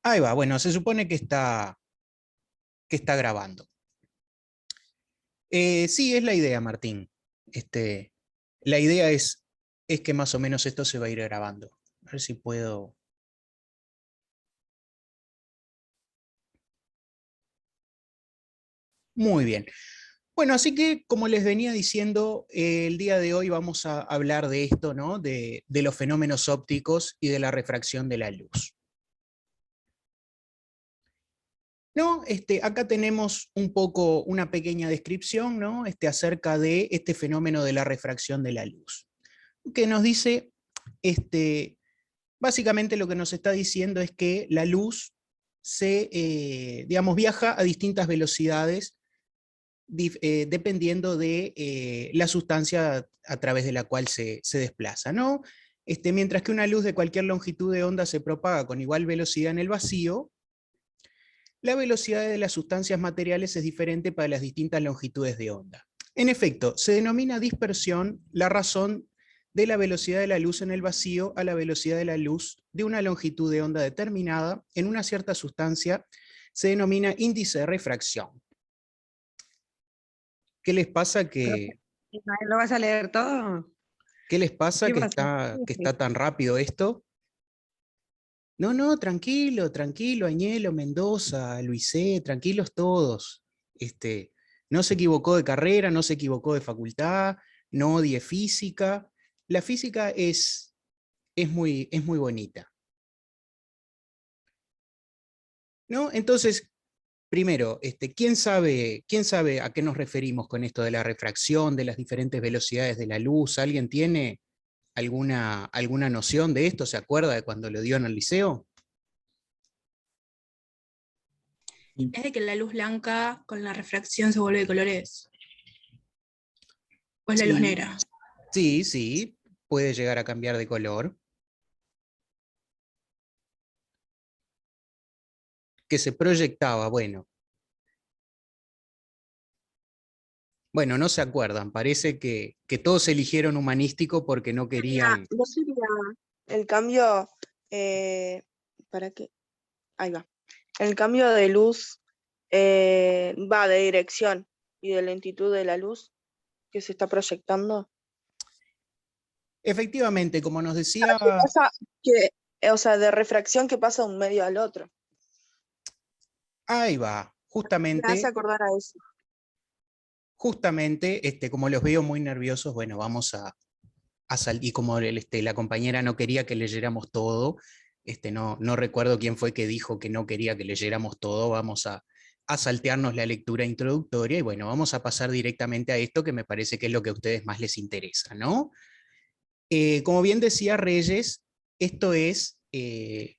Ahí va, bueno, se supone que está grabando. Sí, es la idea, Martín. La idea es que más o menos esto se va a ir grabando. A ver si puedo. Muy bien. Bueno, así que como les venía diciendo, el día de hoy vamos a hablar de esto, ¿no? De los fenómenos ópticos y de la refracción de la luz. ¿No? Acá tenemos un poco una pequeña descripción, ¿no? Acerca de este fenómeno de la refracción de la luz, que nos dice, básicamente lo que nos está diciendo es que la luz digamos, viaja a distintas velocidades dependiendo de la sustancia a través de la cual se desplaza, ¿no? Mientras que una luz de cualquier longitud de onda se propaga con igual velocidad en el vacío, la velocidad de las sustancias materiales es diferente para las distintas longitudes de onda. En efecto, se denomina dispersión la razón de la velocidad de la luz en el vacío a la velocidad de la luz de una longitud de onda determinada en una cierta sustancia se denomina índice de refracción. ¿Qué les pasa que, ¿Lo vas a leer todo? ¿Qué les pasa ¿Qué que pasa? está tan rápido esto? No, no, tranquilo, tranquilo, Añelo, Mendoza, Luisé, tranquilos todos. No se equivocó de carrera, no se equivocó de facultad, no odie física. La física es muy bonita, ¿no? Entonces, primero, quién sabe a qué nos referimos con esto de la refracción, de las diferentes velocidades de la luz? ¿Alguien tiene alguna noción de esto? ¿Se acuerda de cuando lo dio en el liceo? Es de que la luz blanca con la refracción se vuelve de colores. O es la luz Sí, negra. sí, sí, puede llegar a cambiar de color. Que se proyectaba, bueno. Bueno, no se acuerdan, parece que todos eligieron humanístico porque no querían. ¿No sería el cambio, para qué? Ahí va. El cambio de luz va de dirección y de lentitud de la luz que se está proyectando. Efectivamente, como nos decía. ¿Qué pasa? O sea, de refracción que pasa de un medio al otro. Ahí va, Me hace acordar a eso. justamente, como los veo muy nerviosos, bueno, y como la compañera no quería que leyéramos todo, no recuerdo quién fue que dijo que no quería que leyéramos todo, vamos a saltearnos la lectura introductoria y bueno, vamos a pasar directamente a esto que me parece que es lo que a ustedes más les interesa, ¿no? Como bien decía Reyes, esto es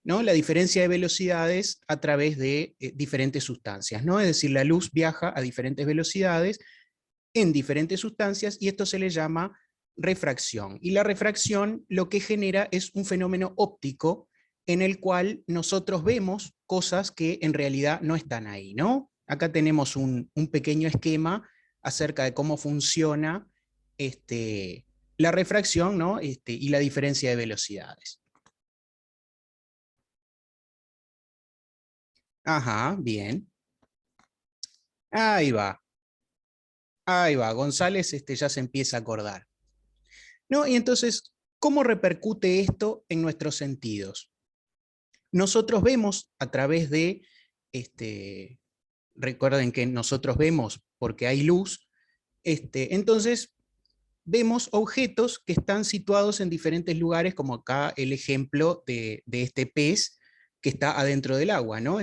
¿no? la diferencia de velocidades a través de diferentes sustancias, ¿no? Es decir, la luz viaja a diferentes velocidades en diferentes sustancias y esto se le llama refracción. Y la refracción lo que genera es un fenómeno óptico en el cual nosotros vemos cosas que en realidad no están ahí, ¿no? Acá tenemos un pequeño esquema acerca de cómo funciona la refracción, ¿no? Y la diferencia de velocidades. Ajá, bien. Ahí va. Ahí va. González ya se empieza a acordar. ¿No? Y entonces, ¿cómo repercute esto en nuestros sentidos? Nosotros vemos a través de, recuerden que nosotros vemos porque hay luz, entonces vemos objetos que están situados en diferentes lugares, como acá el ejemplo de este pez que está adentro del agua, ¿no?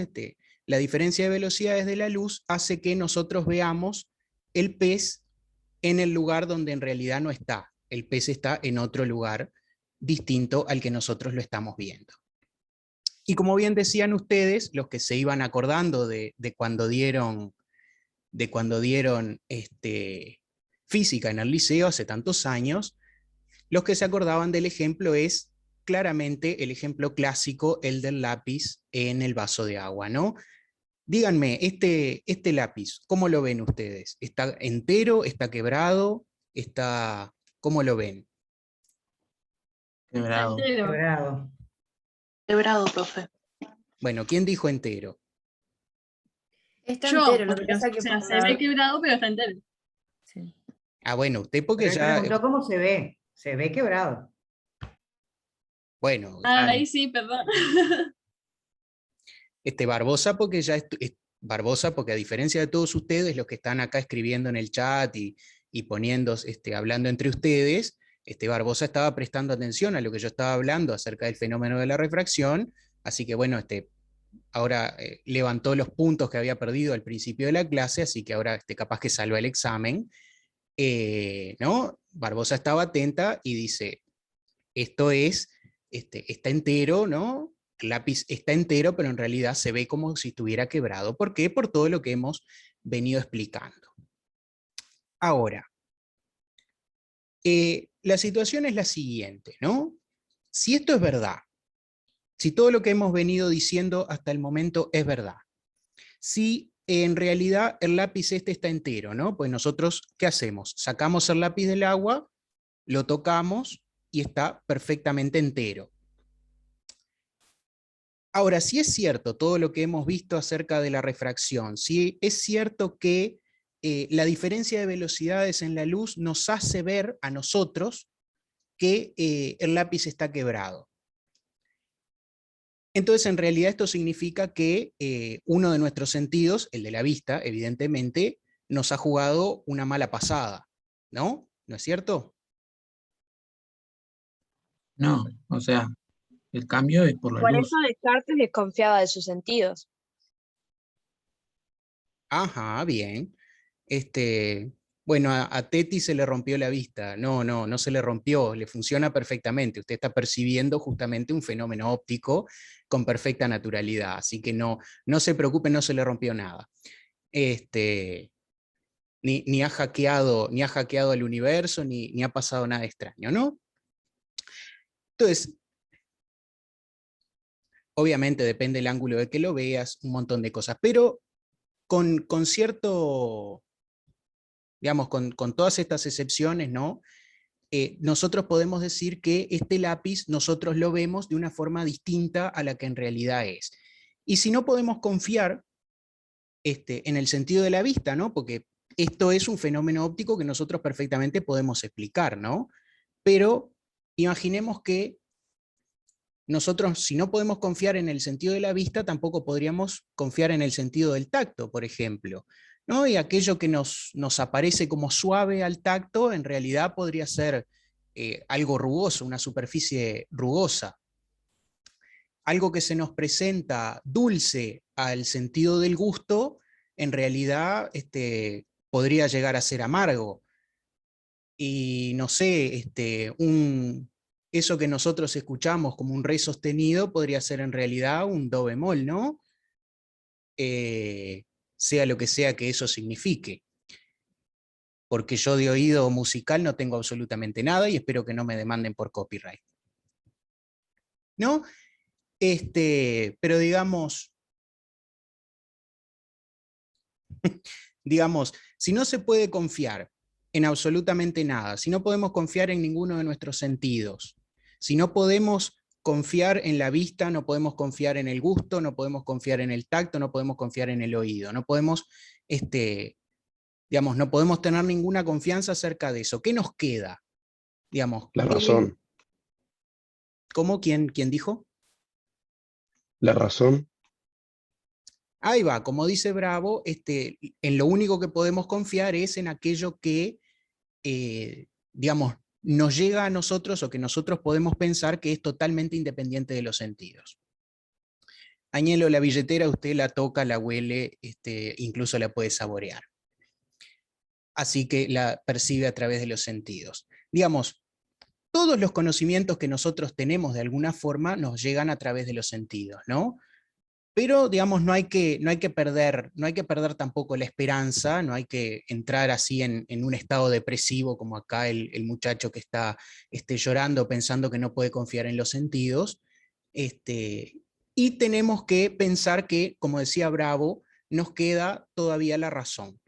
La diferencia de velocidades de la luz hace que nosotros veamos el pez en el lugar donde en realidad no está. El pez está en otro lugar distinto al que nosotros lo estamos viendo. Y como bien decían ustedes, los que se iban acordando de cuando dieron física en el liceo hace tantos años, los que se acordaban del ejemplo es claramente el ejemplo clásico, el del lápiz en el vaso de agua, ¿no? Díganme, este lápiz, ¿cómo lo ven ustedes? ¿Está entero? ¿Está quebrado? ¿Cómo lo ven? Quebrado. Quebrado. Quebrado, profe. Bueno, ¿quién dijo entero? Está Yo, entero, lo que porque, pasa o que sea, por se ve quebrado, pero está entero. sí. Ah, bueno, usted porque Pero él ya, preguntó cómo se ve. Se ve quebrado. bueno, Ah, ahí sí, perdón. Barbosa porque ya Barbosa porque a diferencia de todos ustedes, los que están acá escribiendo en el chat y poniendo, hablando entre ustedes, Barbosa estaba prestando atención a lo que yo estaba hablando acerca del fenómeno de la refracción, así que bueno, ahora levantó los puntos que había perdido al principio de la clase, así que ahora capaz que salva el examen. ¿No? Barbosa estaba atenta y dice, esto es, está entero, ¿no? El lápiz está entero, pero en realidad se ve como si estuviera quebrado. ¿Por qué? Por todo lo que hemos venido explicando. Ahora, la situación es la siguiente, ¿no? Si esto es verdad, si todo lo que hemos venido diciendo hasta el momento es verdad, si en realidad el lápiz está entero, ¿no? Pues nosotros, ¿qué hacemos? Sacamos el lápiz del agua, lo tocamos y está perfectamente entero. Ahora, si es cierto todo lo que hemos visto acerca de la refracción, si es cierto que la diferencia de velocidades en la luz nos hace ver a nosotros que el lápiz está quebrado. Entonces, en realidad esto significa que uno de nuestros sentidos, el de la vista, evidentemente, nos ha jugado una mala pasada, ¿no? ¿No es cierto? No, o sea, el cambio es por la Por eso luz. Descartes desconfiaba de sus sentidos. Ajá, bien. Bueno, a Teti se le rompió la vista. No se le rompió, le funciona perfectamente. Usted está percibiendo justamente un fenómeno óptico con perfecta naturalidad, así que no se preocupe, no se le rompió nada. Ni ha hackeado el universo, ni ha pasado nada extraño, ¿no? Entonces, obviamente depende del ángulo de que lo veas, un montón de cosas, pero con cierto, digamos, con todas estas excepciones, ¿no? Nosotros podemos decir que este lápiz nosotros lo vemos de una forma distinta a la que en realidad es. Y si no podemos confiar en el sentido de la vista, ¿no? Porque esto es un fenómeno óptico que nosotros perfectamente podemos explicar, ¿no? Pero imaginemos que nosotros, si no podemos confiar en el sentido de la vista, tampoco podríamos confiar en el sentido del tacto, por ejemplo, ¿no? Y aquello que nos aparece como suave al tacto, en realidad podría ser algo rugoso, una superficie rugosa. Algo que se nos presenta dulce al sentido del gusto, en realidad podría llegar a ser amargo. Y no sé, eso que nosotros escuchamos como un re sostenido podría ser en realidad un do bemol, ¿no? Sea lo que sea que eso signifique. Porque yo de oído musical no tengo absolutamente nada y espero que no me demanden por copyright. ¿No? Pero digamos, si no se puede confiar en absolutamente nada, si no podemos confiar en ninguno de nuestros sentidos, si no podemos confiar en la vista, no podemos confiar en el gusto, no podemos confiar en el tacto, no podemos confiar en el oído, no podemos, digamos, no podemos tener ninguna confianza acerca de eso. ¿Qué nos queda? Digamos, La razón. ¿cómo? ¿Quién dijo? La razón. Ahí va, como dice Bravo, en lo único que podemos confiar es en aquello que, digamos, nos llega a nosotros o que nosotros podemos pensar que es totalmente independiente de los sentidos. Añelo, la billetera usted la toca, la huele, incluso la puede saborear. Así que la percibe a través de los sentidos. Digamos, todos los conocimientos que nosotros tenemos de alguna forma nos llegan a través de los sentidos, ¿no? Pero, digamos, no hay que perder tampoco la esperanza, no hay que entrar así en un estado depresivo como acá el muchacho que está llorando pensando que no puede confiar en los sentidos. Y tenemos que pensar que, como decía Bravo, nos queda todavía la razón.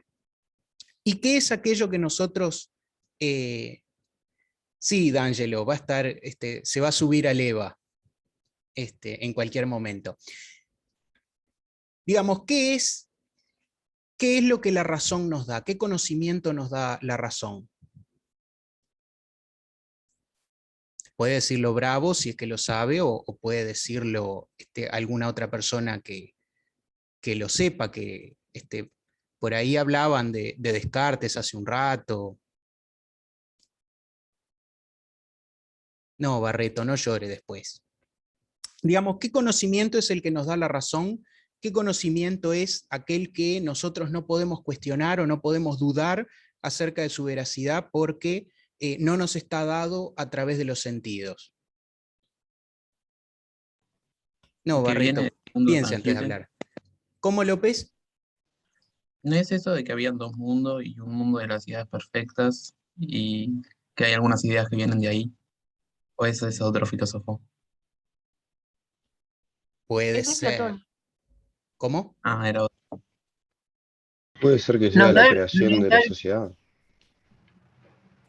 ¿Y qué es aquello que nosotros... sí, D'Angelo, va a estar, se va a subir al EVA en cualquier momento. Digamos, ¿qué es lo que la razón nos da? ¿Qué conocimiento nos da la razón? Puede decirlo Bravo si es que lo sabe, o puede decirlo alguna otra persona que lo sepa, que por ahí hablaban de Descartes hace un rato. No, Barreto, no llore después. Digamos, ¿qué conocimiento es el que nos da la razón? ¿Qué conocimiento es aquel que nosotros no podemos cuestionar o no podemos dudar acerca de su veracidad porque no nos está dado a través de los sentidos? No, Que viene Barreto, del mundo piense antes de tangible. hablar. ¿Cómo, López? ¿No es eso de que habían dos mundos y un mundo de las ideas perfectas y que hay algunas ideas que vienen de ahí? ¿O ese es otro filósofo? Puede Ese es ser. Platón. ¿Cómo? Ah, era otro. Puede ser que sea Nos la da, creación nos de da la sociedad.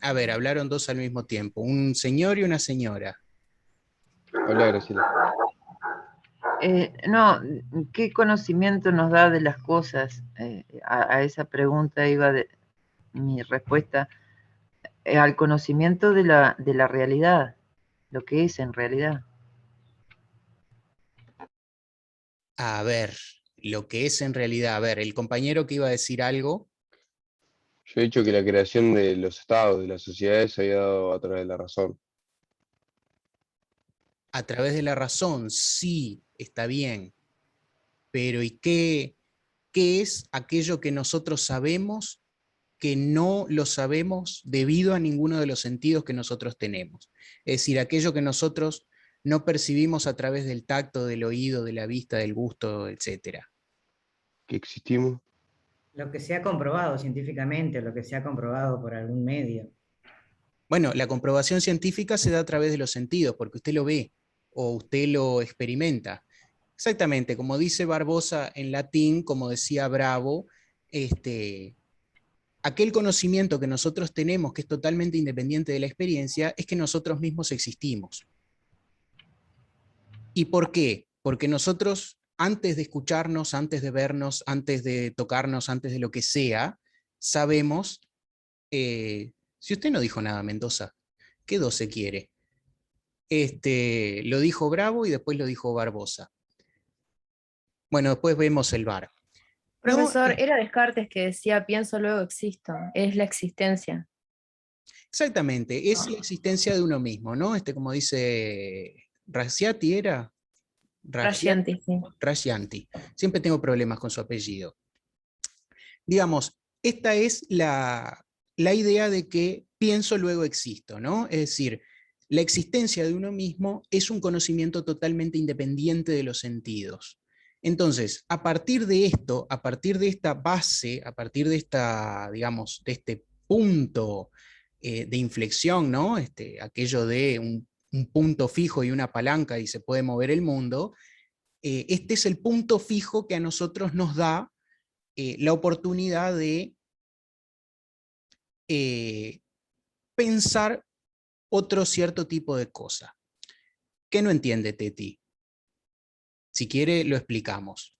A ver, hablaron dos al mismo tiempo, un señor y una señora. Habla, Graciela. no, ¿qué conocimiento nos da de las cosas? A esa pregunta iba mi respuesta, al conocimiento de la realidad, lo que es en realidad. A ver, lo que es en realidad, a ver, el compañero que iba a decir algo. Yo he dicho que la creación de los estados, de las sociedades, se había dado a través de la razón. A través de la razón, sí, está bien, pero ¿y qué es aquello que nosotros sabemos que no lo sabemos debido a ninguno de los sentidos que nosotros tenemos? Es decir, aquello que nosotros no percibimos a través del tacto, del oído, de la vista, del gusto, etc. Que existimos. Lo que se ha comprobado científicamente, lo que se ha comprobado por algún medio. Bueno, la comprobación científica se da a través de los sentidos, porque usted lo ve o usted lo experimenta. Exactamente, como dice Barbosa en latín, como decía Bravo, aquel conocimiento que nosotros tenemos, que es totalmente independiente de la experiencia, es que nosotros mismos existimos. ¿Y por qué? Porque nosotros, antes de escucharnos, antes de vernos, antes de tocarnos, antes de lo que sea, sabemos, si usted no dijo nada, Mendoza, ¿qué 12 quiere? Lo dijo Bravo y después lo dijo Barbosa. Bueno, después vemos el VAR. Profesor, No, era Descartes que decía pienso luego existo, es la existencia. exactamente, es la existencia de uno mismo, ¿no? Como dice Rasciati, ¿era? Rascianti, sí. Rascianti. Siempre tengo problemas con su apellido. Digamos, esta es la idea de que pienso luego existo, ¿no? Es decir, la existencia de uno mismo es un conocimiento totalmente independiente de los sentidos. Entonces, a partir de esto, a partir de esta base, a partir de esta, digamos, de este punto de inflexión, ¿no? Aquello de un punto fijo y una palanca y se puede mover el mundo, este es el punto fijo que a nosotros nos da la oportunidad de pensar otro cierto tipo de cosa. ¿Qué no entiende Teti? Si quiere, lo explicamos.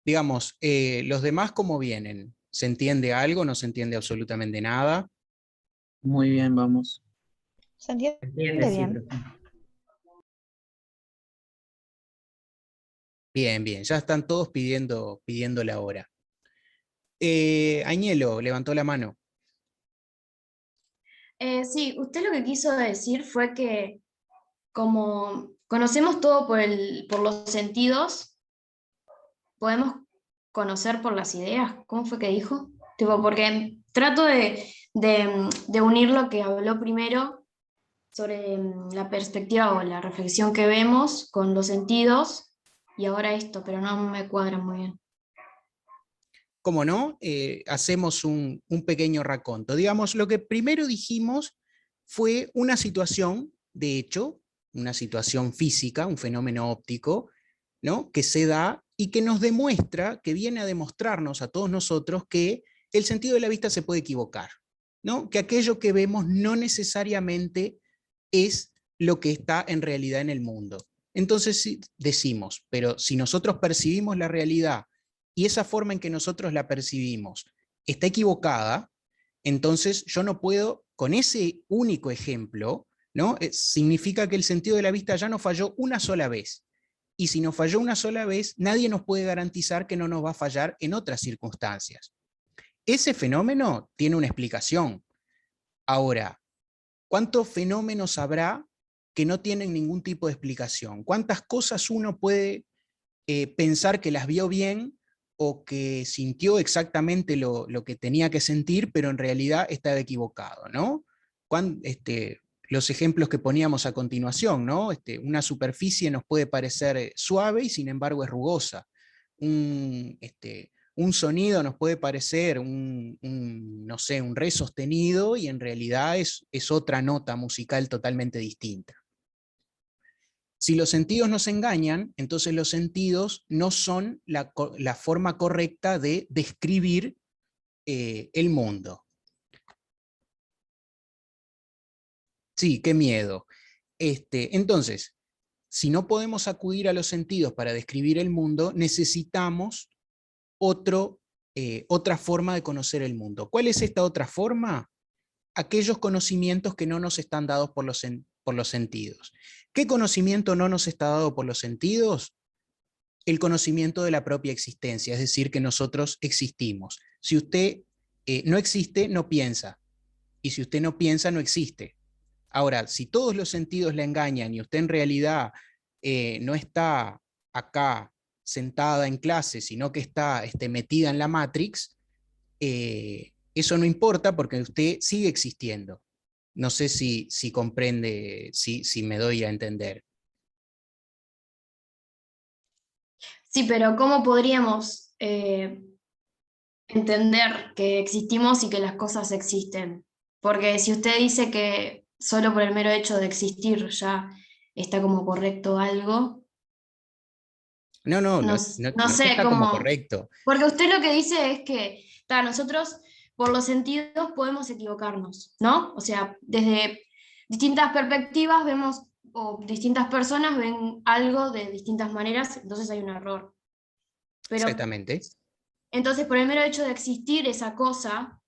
Digamos, los demás, ¿cómo vienen? ¿Se entiende algo? ¿No se entiende absolutamente nada? Muy bien, vamos. ¿Se entiende ¿Entiendes? Sí, bien? profe. Bien, bien, ya están todos pidiendo la hora. Añelo levantó la mano. Sí, usted lo que quiso decir fue que como conocemos todo por los sentidos, podemos conocer por las ideas. ¿Cómo fue que dijo? Tipo, porque trato de unir lo que habló primero sobre la perspectiva o la reflexión que vemos con los sentidos y ahora esto, pero no me cuadra muy bien. ¿Cómo no? Hacemos un pequeño raconto. Digamos, lo que primero dijimos fue una situación, de hecho, una situación física, un fenómeno óptico, ¿no? Que se da y que nos demuestra, que viene a demostrarnos a todos nosotros que el sentido de la vista se puede equivocar, ¿no? Que aquello que vemos no necesariamente es lo que está en realidad en el mundo. entonces decimos, pero si nosotros percibimos la realidad y esa forma en que nosotros la percibimos está equivocada, entonces yo no puedo, con ese único ejemplo, ¿no? Significa que el sentido de la vista ya nos falló una sola vez. Y si nos falló una sola vez, nadie nos puede garantizar que no nos va a fallar en otras circunstancias. Ese fenómeno tiene una explicación. Ahora, ¿cuántos fenómenos habrá que no tienen ningún tipo de explicación? ¿Cuántas cosas uno puede pensar que las vio bien o que sintió exactamente lo que tenía que sentir, pero en realidad estaba equivocado, ¿no? Los ejemplos que poníamos a continuación, ¿no? Una superficie nos puede parecer suave y sin embargo es rugosa. Un sonido nos puede parecer no sé, un re sostenido y en realidad es otra nota musical totalmente distinta. Si los sentidos nos engañan, entonces los sentidos no son la forma correcta de describir el mundo. Sí, qué miedo. Entonces, si no podemos acudir a los sentidos para describir el mundo, necesitamos otra forma de conocer el mundo. ¿Cuál es esta otra forma? Aquellos conocimientos que no nos están dados por los sentidos. ¿Qué conocimiento no nos está dado por los sentidos? El conocimiento de la propia existencia, es decir, que nosotros existimos. Si usted no existe, no piensa. Y si usted no piensa, no existe. Ahora, si todos los sentidos le engañan y usted en realidad no está acá sentada en clase, sino que está metida en la Matrix, eso no importa porque usted sigue existiendo. No sé si comprende, si me doy a entender. Sí, pero ¿cómo podríamos entender que existimos y que las cosas existen? Porque si usted dice que solo por el mero hecho de existir ya está como correcto algo, No sé está como correcto. Porque usted lo que dice es que nosotros por los sentidos podemos equivocarnos, ¿no? O sea, desde distintas perspectivas vemos, o distintas personas ven algo de distintas maneras, entonces hay un error. Pero, exactamente. entonces, por el mero hecho de existir esa cosa,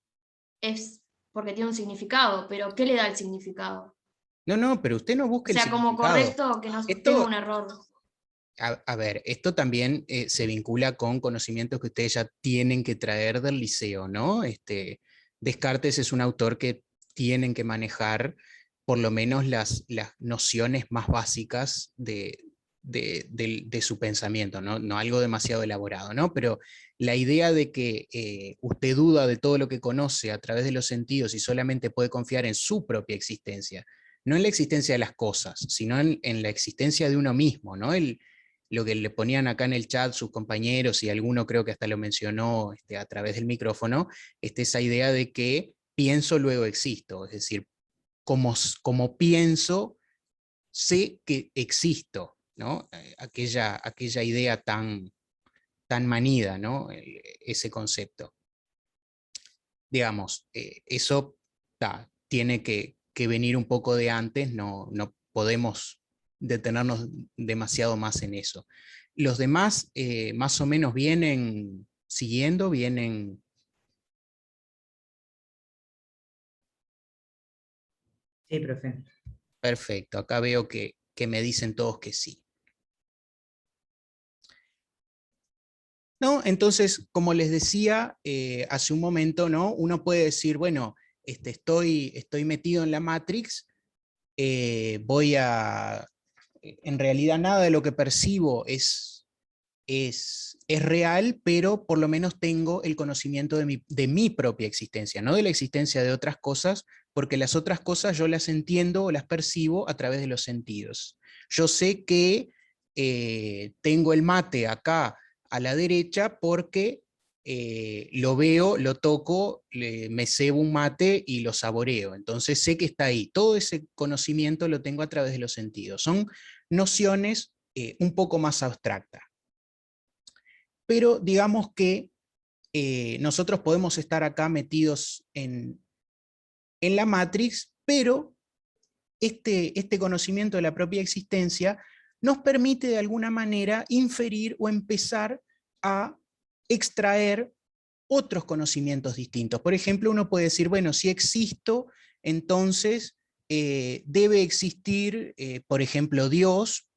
es porque tiene un significado, pero ¿qué le da el significado? No, pero usted no busque O sea, el como significado. correcto que no tenga un error. A ver, esto también se vincula con conocimientos que ustedes ya tienen que traer del liceo, ¿no? Descartes es un autor que tienen que manejar por lo menos las nociones más básicas de su pensamiento, ¿no? No algo demasiado elaborado, ¿no? Pero la idea de que usted duda de todo lo que conoce a través de los sentidos y solamente puede confiar en su propia existencia, no en la existencia de las cosas, sino en la existencia de uno mismo, ¿no? Lo que le ponían acá en el chat sus compañeros, y alguno creo que hasta lo mencionó a través del micrófono, esa idea de que pienso, luego existo, es decir, como pienso, sé que existo, ¿no? Aquella idea tan manida, ¿no? Ese concepto. Digamos, eso tiene que venir un poco de antes, no podemos detenernos demasiado más en eso. Los demás más o menos vienen siguiendo, vienen... Sí, profe. Perfecto, acá veo que me dicen todos que sí. ¿No? Entonces, como les decía hace un momento, ¿no? Uno puede decir, bueno, estoy metido en la Matrix, en realidad nada de lo que percibo es real, pero por lo menos tengo el conocimiento de mi propia existencia, no de la existencia de otras cosas, porque las otras cosas yo las entiendo o las percibo a través de los sentidos. Yo sé que tengo el mate acá a la derecha porque lo veo, lo toco, me cebo un mate y lo saboreo, entonces sé que está ahí. Todo ese conocimiento lo tengo a través de los sentidos. Son nociones un poco más abstractas. Pero digamos que nosotros podemos estar acá metidos en la Matrix, pero este conocimiento de la propia existencia nos permite de alguna manera inferir o empezar a extraer otros conocimientos distintos. Por ejemplo, uno puede decir, bueno, si existo, entonces debe existir, por ejemplo, Dios.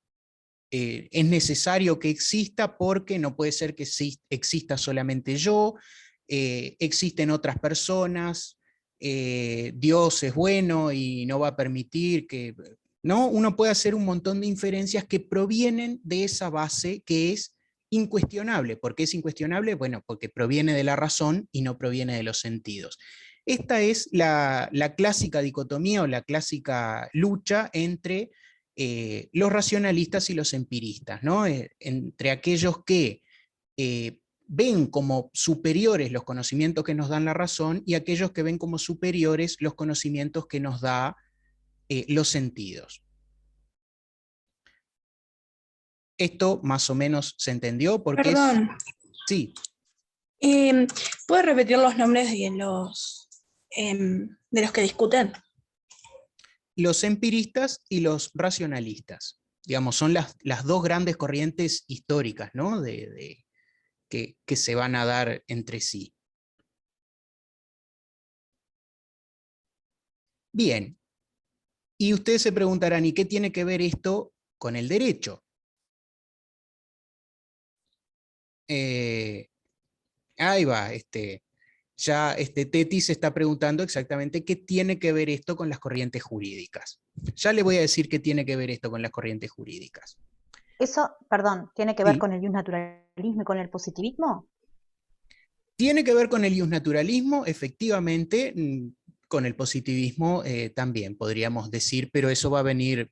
Es necesario que exista porque no puede ser que exista solamente yo, existen otras personas, Dios es bueno y no va a permitir que... ¿no? Uno puede hacer un montón de inferencias que provienen de esa base que es incuestionable. ¿Por qué es incuestionable? Bueno, porque proviene de la razón y no proviene de los sentidos. Esta es la clásica dicotomía o la clásica lucha entre los racionalistas y los empiristas, ¿no? Entre aquellos que ven como superiores los conocimientos que nos dan la razón y aquellos que ven como superiores los conocimientos que nos da los sentidos. Esto más o menos se entendió porque Perdón. Sí. ¿Puedes repetir los nombres de los que discuten? Los empiristas y los racionalistas. Digamos, son las dos grandes corrientes históricas, ¿no? Que se van a dar entre sí. Bien. Y ustedes se preguntarán, ¿y qué tiene que ver esto con el derecho? Ahí va, Teti se está preguntando exactamente qué tiene que ver esto con las corrientes jurídicas. Ya le voy a decir qué tiene que ver esto con las corrientes jurídicas. Eso, perdón, ¿tiene que ver Sí. con el naturalismo y con el positivismo? Tiene que ver con el naturalismo, efectivamente, con el positivismo también, podríamos decir, pero eso va a venir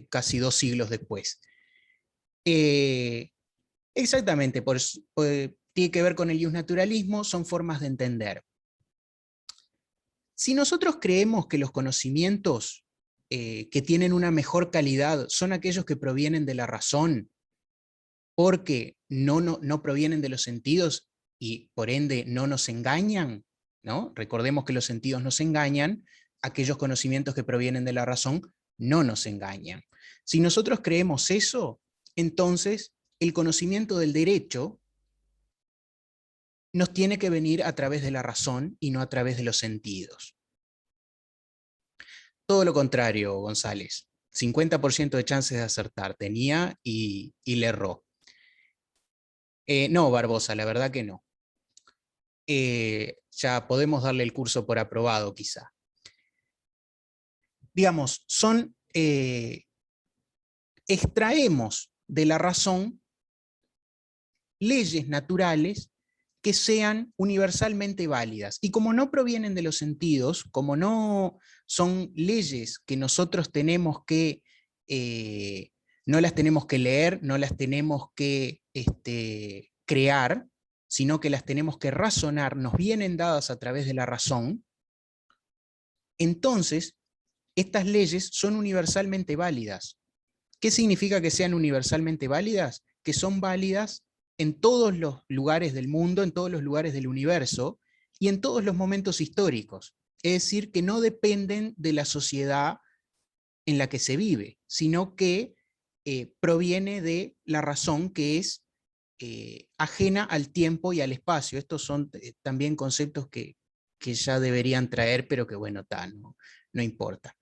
casi 2 siglos después. Exactamente, tiene que ver con el naturalismo, son formas de entender. Si nosotros creemos que los conocimientos que tienen una mejor calidad son aquellos que provienen de la razón, porque no provienen de los sentidos y por ende no nos engañan, ¿no? Recordemos que los sentidos nos engañan, aquellos conocimientos que provienen de la razón no nos engañan. Si nosotros creemos eso, entonces el conocimiento del derecho nos tiene que venir a través de la razón y no a través de los sentidos. Todo lo contrario, González. 50% de chances de acertar tenía y le erró. No, Barbosa, la verdad que no. Ya podemos darle el curso por aprobado, quizá. Digamos, extraemos de la razón leyes naturales que sean universalmente válidas. Y como no provienen de los sentidos, como no son leyes que nosotros tenemos que, no las tenemos que leer, no las tenemos que crear, sino que las tenemos que razonar, nos vienen dadas a través de la razón, entonces estas leyes son universalmente válidas. ¿Qué significa que sean universalmente válidas? Que son válidas en todos los lugares del mundo, en todos los lugares del universo, y en todos los momentos históricos. Es decir, que no dependen de la sociedad en la que se vive, sino que proviene de la razón que es ajena al tiempo y al espacio. Estos son también conceptos que ya deberían traer, pero que bueno, no importa.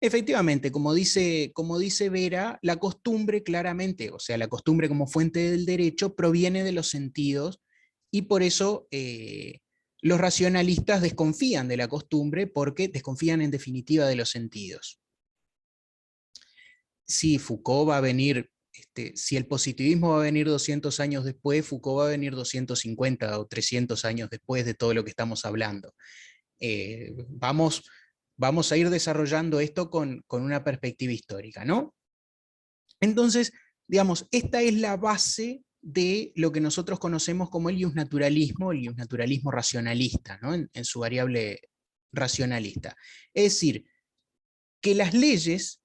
Efectivamente, como dice Vera, la costumbre claramente, o sea, la costumbre como fuente del derecho proviene de los sentidos y por eso los racionalistas desconfían de la costumbre porque desconfían en definitiva de los sentidos. Si Foucault va a venir, si el positivismo va a venir 200 años después, Foucault va a venir 250 o 300 años después de todo lo que estamos hablando. Vamos a ir desarrollando esto con una perspectiva histórica, ¿no? Entonces, digamos, esta es la base de lo que nosotros conocemos como el iusnaturalismo racionalista, ¿no? En su variable racionalista. Es decir, que las leyes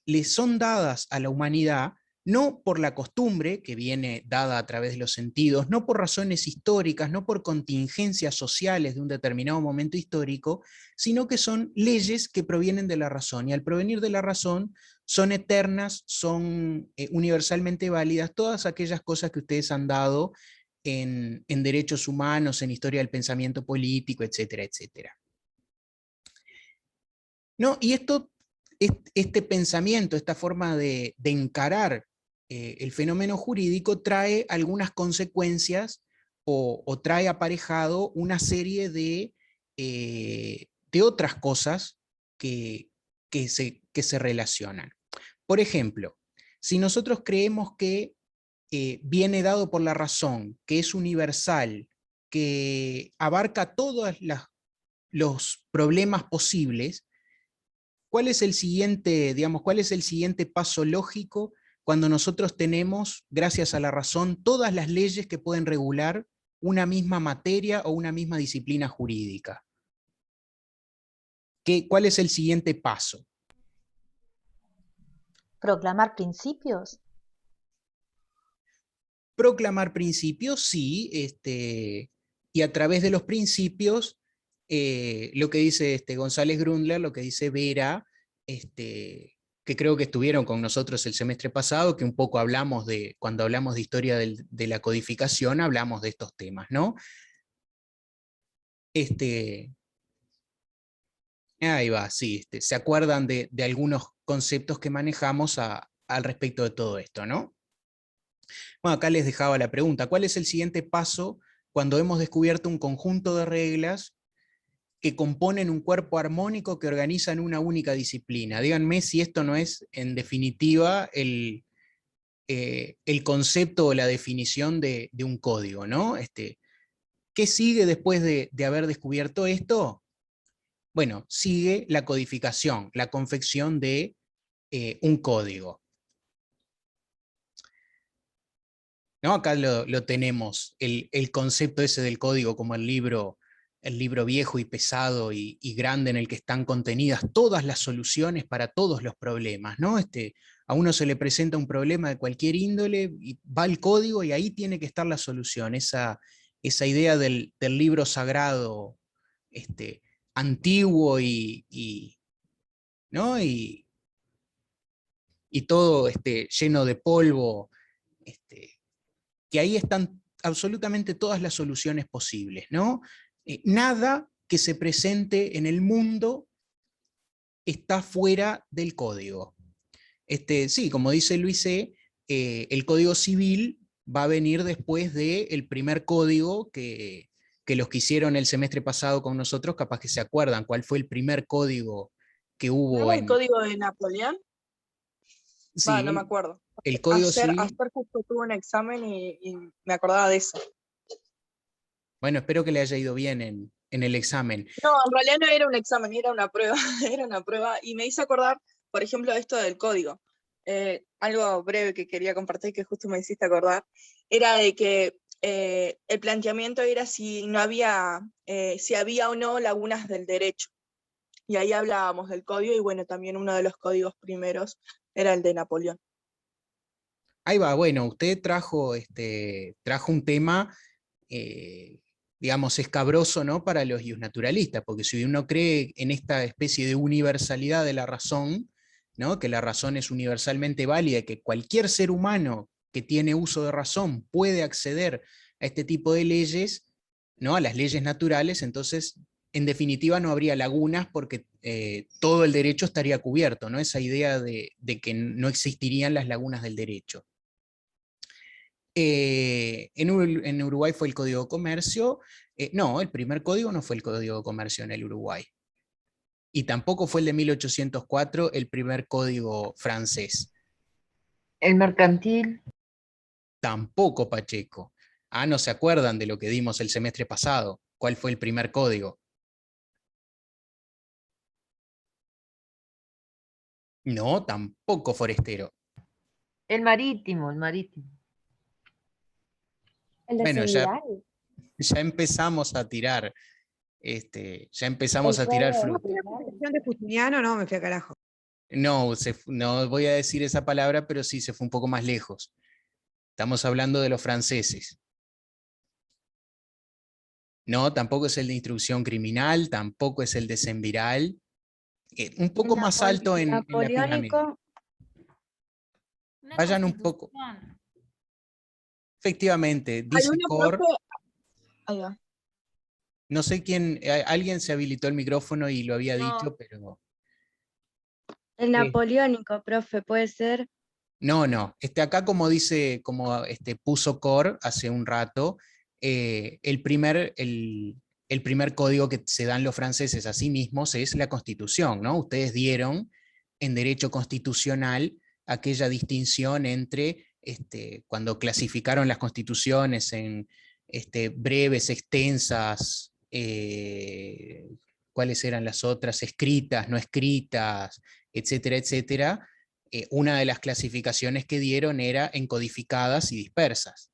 le son dadas a la humanidad no por la costumbre que viene dada a través de los sentidos, no por razones históricas, no por contingencias sociales de un determinado momento histórico, sino que son leyes que provienen de la razón, y al provenir de la razón son eternas, son universalmente válidas, todas aquellas cosas que ustedes han dado en derechos humanos, en historia del pensamiento político, etcétera, etcétera. ¿No? Y este pensamiento, esta forma de encarar el fenómeno jurídico trae algunas consecuencias o trae aparejado una serie de otras cosas que se relacionan. Por ejemplo, si nosotros creemos que viene dado por la razón, que es universal, que abarca todos los problemas posibles, ¿cuál es el siguiente, digamos, cuál es el siguiente paso lógico cuando nosotros tenemos, gracias a la razón, todas las leyes que pueden regular una misma materia o una misma disciplina jurídica? ¿Cuál es el siguiente paso? ¿Proclamar principios? Proclamar principios, sí, y a través de los principios, lo que dice González Grundler, lo que dice Vera, que creo que estuvieron con nosotros el semestre pasado, que un poco hablamos cuando hablamos de historia de la codificación, hablamos de estos temas, ¿no? Ahí va, sí, se acuerdan de algunos conceptos que manejamos al respecto de todo esto, ¿no? Bueno, acá les dejaba la pregunta, ¿cuál es el siguiente paso cuando hemos descubierto un conjunto de reglas que componen un cuerpo armónico que organizan una única disciplina? Díganme si esto no es, en definitiva, el concepto o la definición de un código, ¿no? ¿Qué sigue después de haber descubierto esto? Bueno, sigue la codificación, la confección de un código. ¿No? Acá lo tenemos, el concepto ese del código como el libro viejo y pesado y grande en el que están contenidas todas las soluciones para todos los problemas, ¿no? A uno se le presenta un problema de cualquier índole, y va al código y ahí tiene que estar la solución, esa idea del libro sagrado antiguo ¿no? y todo lleno de polvo, que ahí están absolutamente todas las soluciones posibles, ¿no? Nada que se presente en el mundo está fuera del código. Sí, como dice Luis E., el Código Civil va a venir después del primer código que los que hicieron el semestre pasado con nosotros, capaz que se acuerdan cuál fue el primer código que hubo. ¿No era el código de Napoleón? Sí, no me acuerdo. El Código Civil. Ayer justo tuve un examen y me acordaba de eso. Bueno, espero que le haya ido bien en el examen. No, en realidad no era un examen, era una prueba, era una prueba, y me hizo acordar, por ejemplo, de esto del código. Algo breve que quería compartir, que justo me hiciste acordar, era de que el planteamiento era si había o no lagunas del derecho. Y ahí hablábamos del código, y bueno, también uno de los códigos primeros era el de Napoleón. Ahí va, bueno, usted trajo un tema, digamos, escabroso, ¿no?, para los iusnaturalistas, porque si uno cree en esta especie de universalidad de la razón, ¿no?, que la razón es universalmente válida, y que cualquier ser humano que tiene uso de razón puede acceder a este tipo de leyes, ¿no?, a las leyes naturales, entonces, en definitiva, no habría lagunas porque todo el derecho estaría cubierto, ¿no? Esa idea de que no existirían las lagunas del derecho. En Uruguay fue el Código de Comercio. No, el primer código no fue el Código de Comercio en el Uruguay. Y tampoco fue el de 1804 el primer código francés. ¿El mercantil? Tampoco, Pacheco. ¿No se acuerdan de lo que dimos el semestre pasado? ¿Cuál fue el primer código? No, tampoco, Forestero. El marítimo, el marítimo. ¿El de Bueno, Seguridad? ya empezamos a tirar, ya empezamos a tirar fruta. La de Justiniano, no, me fui a carajo. No, no voy a decir esa palabra, pero sí se fue un poco más lejos. Estamos hablando de los franceses. No, tampoco es el de instrucción criminal, tampoco es el de Semviral. Un poco más alto en la pirámide. Napoleónico. Vayan un poco. Efectivamente, Hay dice uno, Cor. profe. Ahí va. No sé quién, alguien se habilitó el micrófono y lo había dicho, pero... El napoleónico, profe, puede ser. No, acá como dice, como puso Cor hace un rato, el primer código que se dan los franceses a sí mismos es la Constitución, ¿no? Ustedes dieron en derecho constitucional aquella distinción entre, cuando clasificaron las constituciones en breves, extensas, ¿cuáles eran las otras? Escritas, no escritas, etcétera, etcétera. Una de las clasificaciones que dieron era en codificadas y dispersas.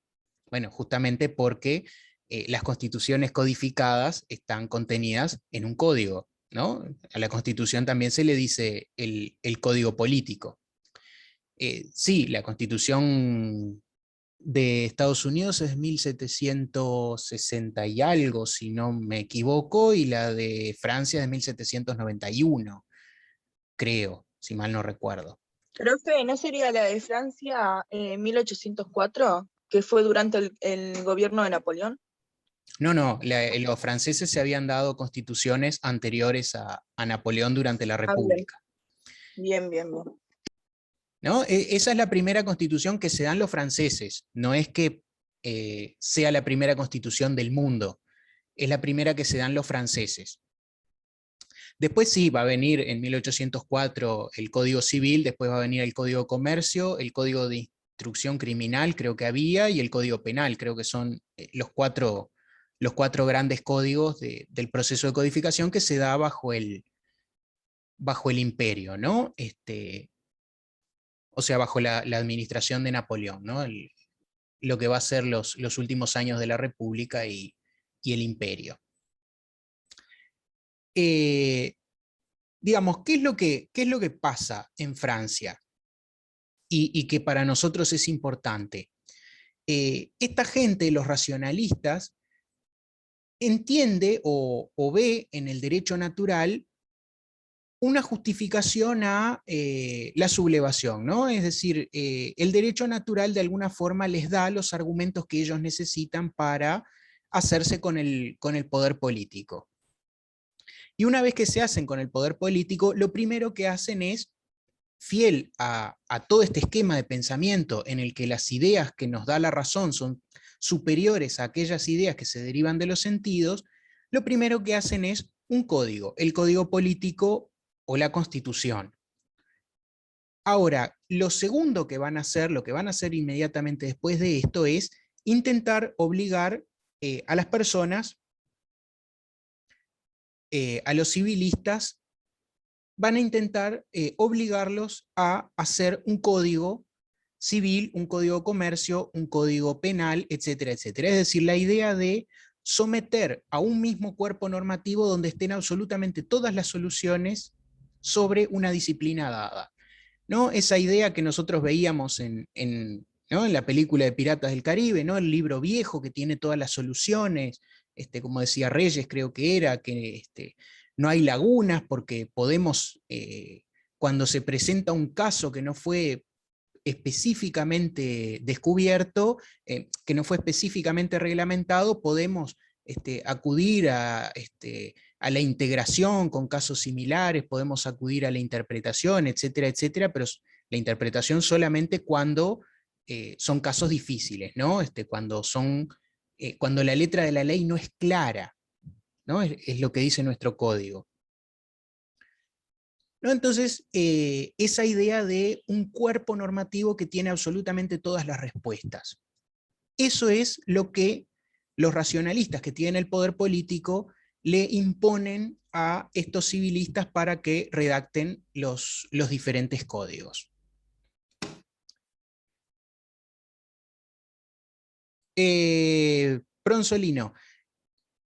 Bueno, justamente porque las constituciones codificadas están contenidas en un código, ¿no? A la Constitución también se le dice el código político. Sí, la Constitución de Estados Unidos es 1760 y algo, si no me equivoco, y la de Francia es de 1791, creo, si mal no recuerdo. Profe, ¿no sería la de Francia 1804, que fue durante el gobierno de Napoleón? No, los franceses se habían dado constituciones anteriores a Napoleón durante la República. Bien. ¿No? Esa es la primera constitución que se dan los franceses, no es que sea la primera constitución del mundo, es la primera que se dan los franceses. Después sí, va a venir en 1804 el Código Civil, después va a venir el Código de Comercio, el Código de Instrucción Criminal creo que había, y el Código Penal, creo que son los cuatro grandes códigos del proceso de codificación que se da bajo el imperio, ¿no? O sea, bajo la administración de Napoleón, ¿no? Lo que va a ser los últimos años de la República y el imperio. Digamos, ¿qué es lo que pasa en Francia? Y que para nosotros es importante. Esta gente, los racionalistas, entiende o ve en el derecho natural una justificación a la sublevación, ¿no? Es decir, el derecho natural de alguna forma les da los argumentos que ellos necesitan para hacerse con el poder político. Y una vez que se hacen con el poder político, lo primero que hacen es, fiel a todo este esquema de pensamiento en el que las ideas que nos da la razón son superiores a aquellas ideas que se derivan de los sentidos, lo primero que hacen es un código, el código político o la Constitución. Ahora, lo segundo que van a hacer, lo que van a hacer inmediatamente después de esto es intentar obligar a las personas, a los civilistas, van a intentar obligarlos a hacer un código civil, un código de comercio, un código penal, etcétera, etcétera. Es decir, la idea de someter a un mismo cuerpo normativo donde estén absolutamente todas las soluciones sobre una disciplina dada, ¿no? Esa idea que nosotros veíamos ¿no? en la película de Piratas del Caribe, ¿no? El libro viejo que tiene todas las soluciones, como decía Reyes, creo que era, que no hay lagunas porque podemos, cuando se presenta un caso que no fue específicamente descubierto, que no fue específicamente reglamentado, podemos acudir a la integración con casos similares, podemos acudir a la interpretación, etcétera, etcétera, pero la interpretación solamente cuando son casos difíciles, ¿no? Cuando la letra de la ley no es clara, ¿no? Es lo que dice nuestro código. ¿No? Entonces, esa idea de un cuerpo normativo que tiene absolutamente todas las respuestas. Eso es lo que los racionalistas que tienen el poder político le imponen a estos civilistas para que redacten los diferentes códigos. Pronsolino,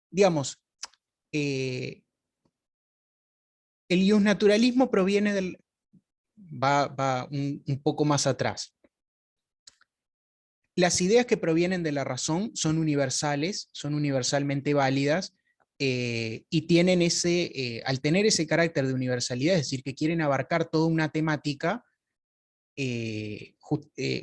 digamos, el iusnaturalismo proviene va un poco más atrás. Las ideas que provienen de la razón son universales, son universalmente válidas, y tienen al tener ese carácter de universalidad, es decir, que quieren abarcar toda una temática,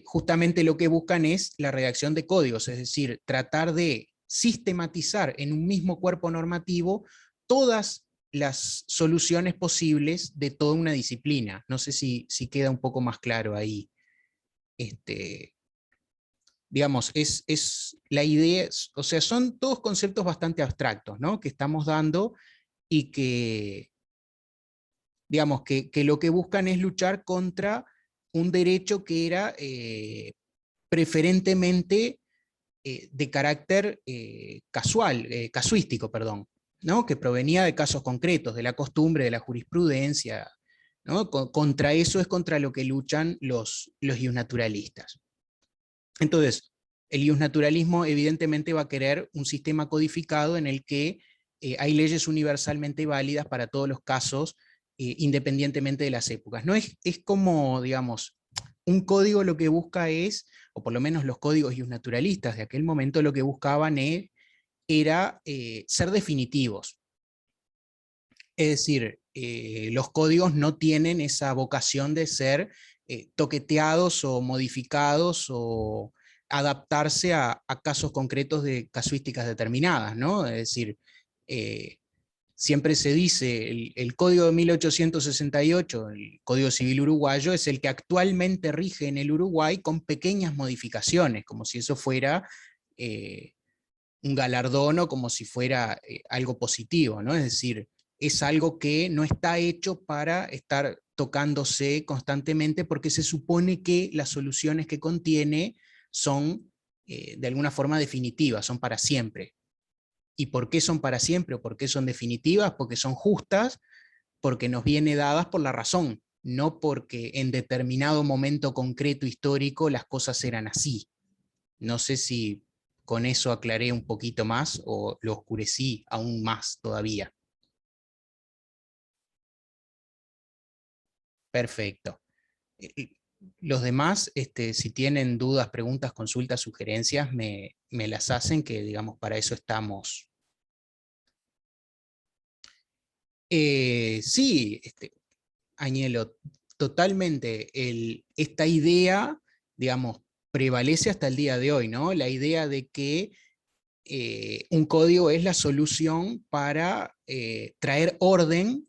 justamente lo que buscan es la redacción de códigos, es decir, tratar de sistematizar en un mismo cuerpo normativo todas las soluciones posibles de toda una disciplina. No sé si queda un poco más claro ahí. Digamos, la idea, o sea, son todos conceptos bastante abstractos, ¿no? Que estamos dando y que, digamos, que lo que buscan es luchar contra un derecho que era preferentemente de carácter casuístico, perdón, ¿no? Que provenía de casos concretos, de la costumbre, de la jurisprudencia, ¿no? Contra eso es contra lo que luchan los iusnaturalistas. Entonces, el iusnaturalismo evidentemente va a querer un sistema codificado en el que hay leyes universalmente válidas para todos los casos, independientemente de las épocas. No es como, digamos, un código lo que busca es, o por lo menos los códigos iusnaturalistas de aquel momento lo que buscaban era ser definitivos. Es decir, los códigos no tienen esa vocación de ser toqueteados o modificados o adaptarse a casos concretos de casuísticas determinadas, ¿no? Es decir, siempre se dice, el Código de 1868, el Código Civil Uruguayo, es el que actualmente rige en el Uruguay con pequeñas modificaciones, como si eso fuera un galardón o como si fuera algo positivo, ¿no? Es decir, es algo que no está hecho para estar tocándose constantemente porque se supone que las soluciones que contiene son de alguna forma definitivas, son para siempre. ¿Y por qué son para siempre o por qué son definitivas? Porque son justas, porque nos viene dadas por la razón, no porque en determinado momento concreto histórico las cosas eran así. No sé si con eso aclaré un poquito más o lo oscurecí aún más todavía. Perfecto. Los demás, si tienen dudas, preguntas, consultas, sugerencias, me las hacen, que digamos para eso estamos. Sí, Añelo, totalmente. Esta idea, digamos, prevalece hasta el día de hoy, ¿no? La idea de que un código es la solución para traer orden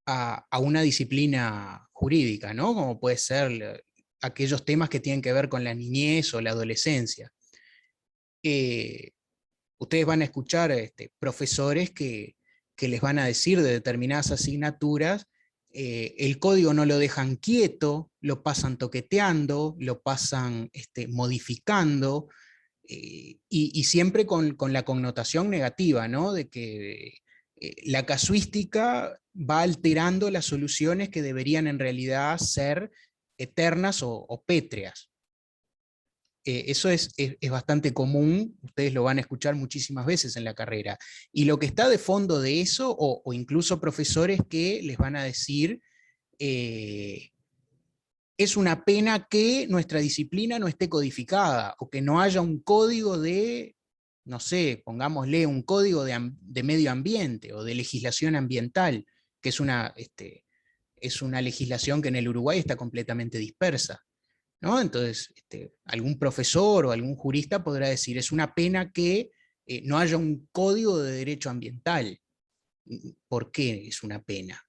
a una disciplina jurídica, ¿no? Como puede ser aquellos temas que tienen que ver con la niñez o la adolescencia. Ustedes van a escuchar profesores que les van a decir de determinadas asignaturas, el código no lo dejan quieto, lo pasan toqueteando, lo pasan modificando, y siempre con la connotación negativa, ¿no? De que la casuística va alterando las soluciones que deberían en realidad ser eternas o pétreas. Eso es bastante común, ustedes lo van a escuchar muchísimas veces en la carrera. Y lo que está de fondo de eso, o incluso profesores que les van a decir, es una pena que nuestra disciplina no esté codificada, o que no haya un código de, no sé, pongámosle un código de medio ambiente, o de legislación ambiental, que es una legislación que en el Uruguay está completamente dispersa, ¿no? Entonces, algún profesor o algún jurista podrá decir, es una pena que no haya un código de derecho ambiental. ¿Por qué es una pena?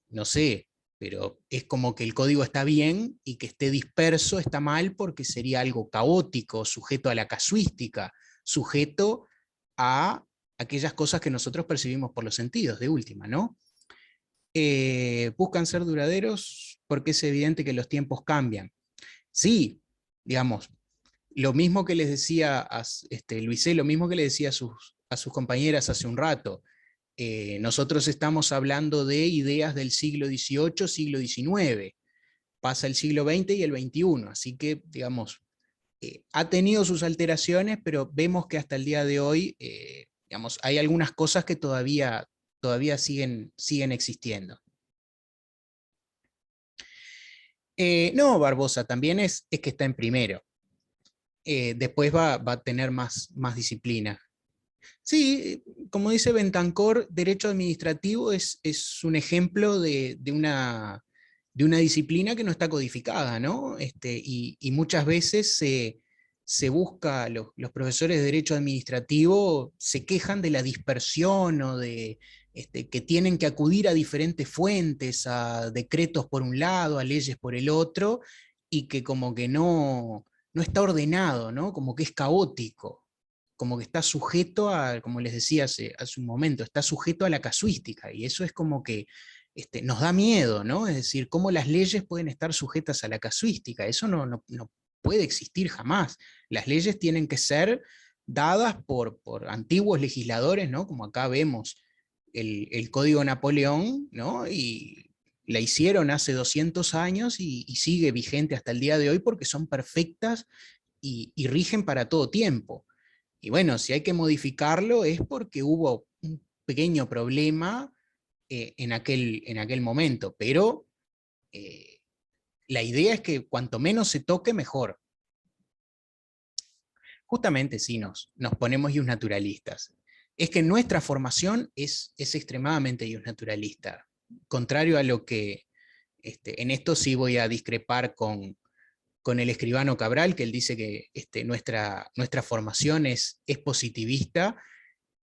No sé, pero es como que el código está bien y que esté disperso está mal porque sería algo caótico, sujeto a la casuística, sujeto a aquellas cosas que nosotros percibimos por los sentidos, de última, ¿no? Buscan ser duraderos porque es evidente que los tiempos cambian. Sí, digamos, lo mismo que les decía Luisé, lo mismo que le decía a sus compañeras hace un rato. Nosotros estamos hablando de ideas del siglo XVIII, siglo XIX. Pasa el siglo XX y el XXI, así que, digamos, ha tenido sus alteraciones, pero vemos que hasta el día de hoy, digamos, hay algunas cosas que todavía siguen existiendo. No, Barbosa, también es que está en primero. Después va a tener más disciplina. Sí, como dice Bentancor, derecho administrativo es un ejemplo de una disciplina que no está codificada, ¿no? Y muchas veces se busca, los profesores de derecho administrativo se quejan de la dispersión o de que tienen que acudir a diferentes fuentes, a decretos por un lado, a leyes por el otro, y que como que no está ordenado, ¿no? Como que es caótico, como que está sujeto a, como les decía hace un momento, está sujeto a la casuística, y eso es como que nos da miedo, ¿no? Es decir, cómo las leyes pueden estar sujetas a la casuística, eso no puede existir jamás. Las leyes tienen que ser dadas por antiguos legisladores, ¿no? Como acá vemos el Código Napoleón, ¿no? Y la hicieron hace 200 años y sigue vigente hasta el día de hoy porque son perfectas y rigen para todo tiempo. Y bueno, si hay que modificarlo es porque hubo un pequeño problema en aquel momento, pero la idea es que cuanto menos se toque, mejor. Justamente sí nos ponemos naturalistas. Es que nuestra formación es extremadamente naturalista. Contrario a lo que, en esto sí voy a discrepar con el escribano Cabral, que él dice que nuestra formación es positivista,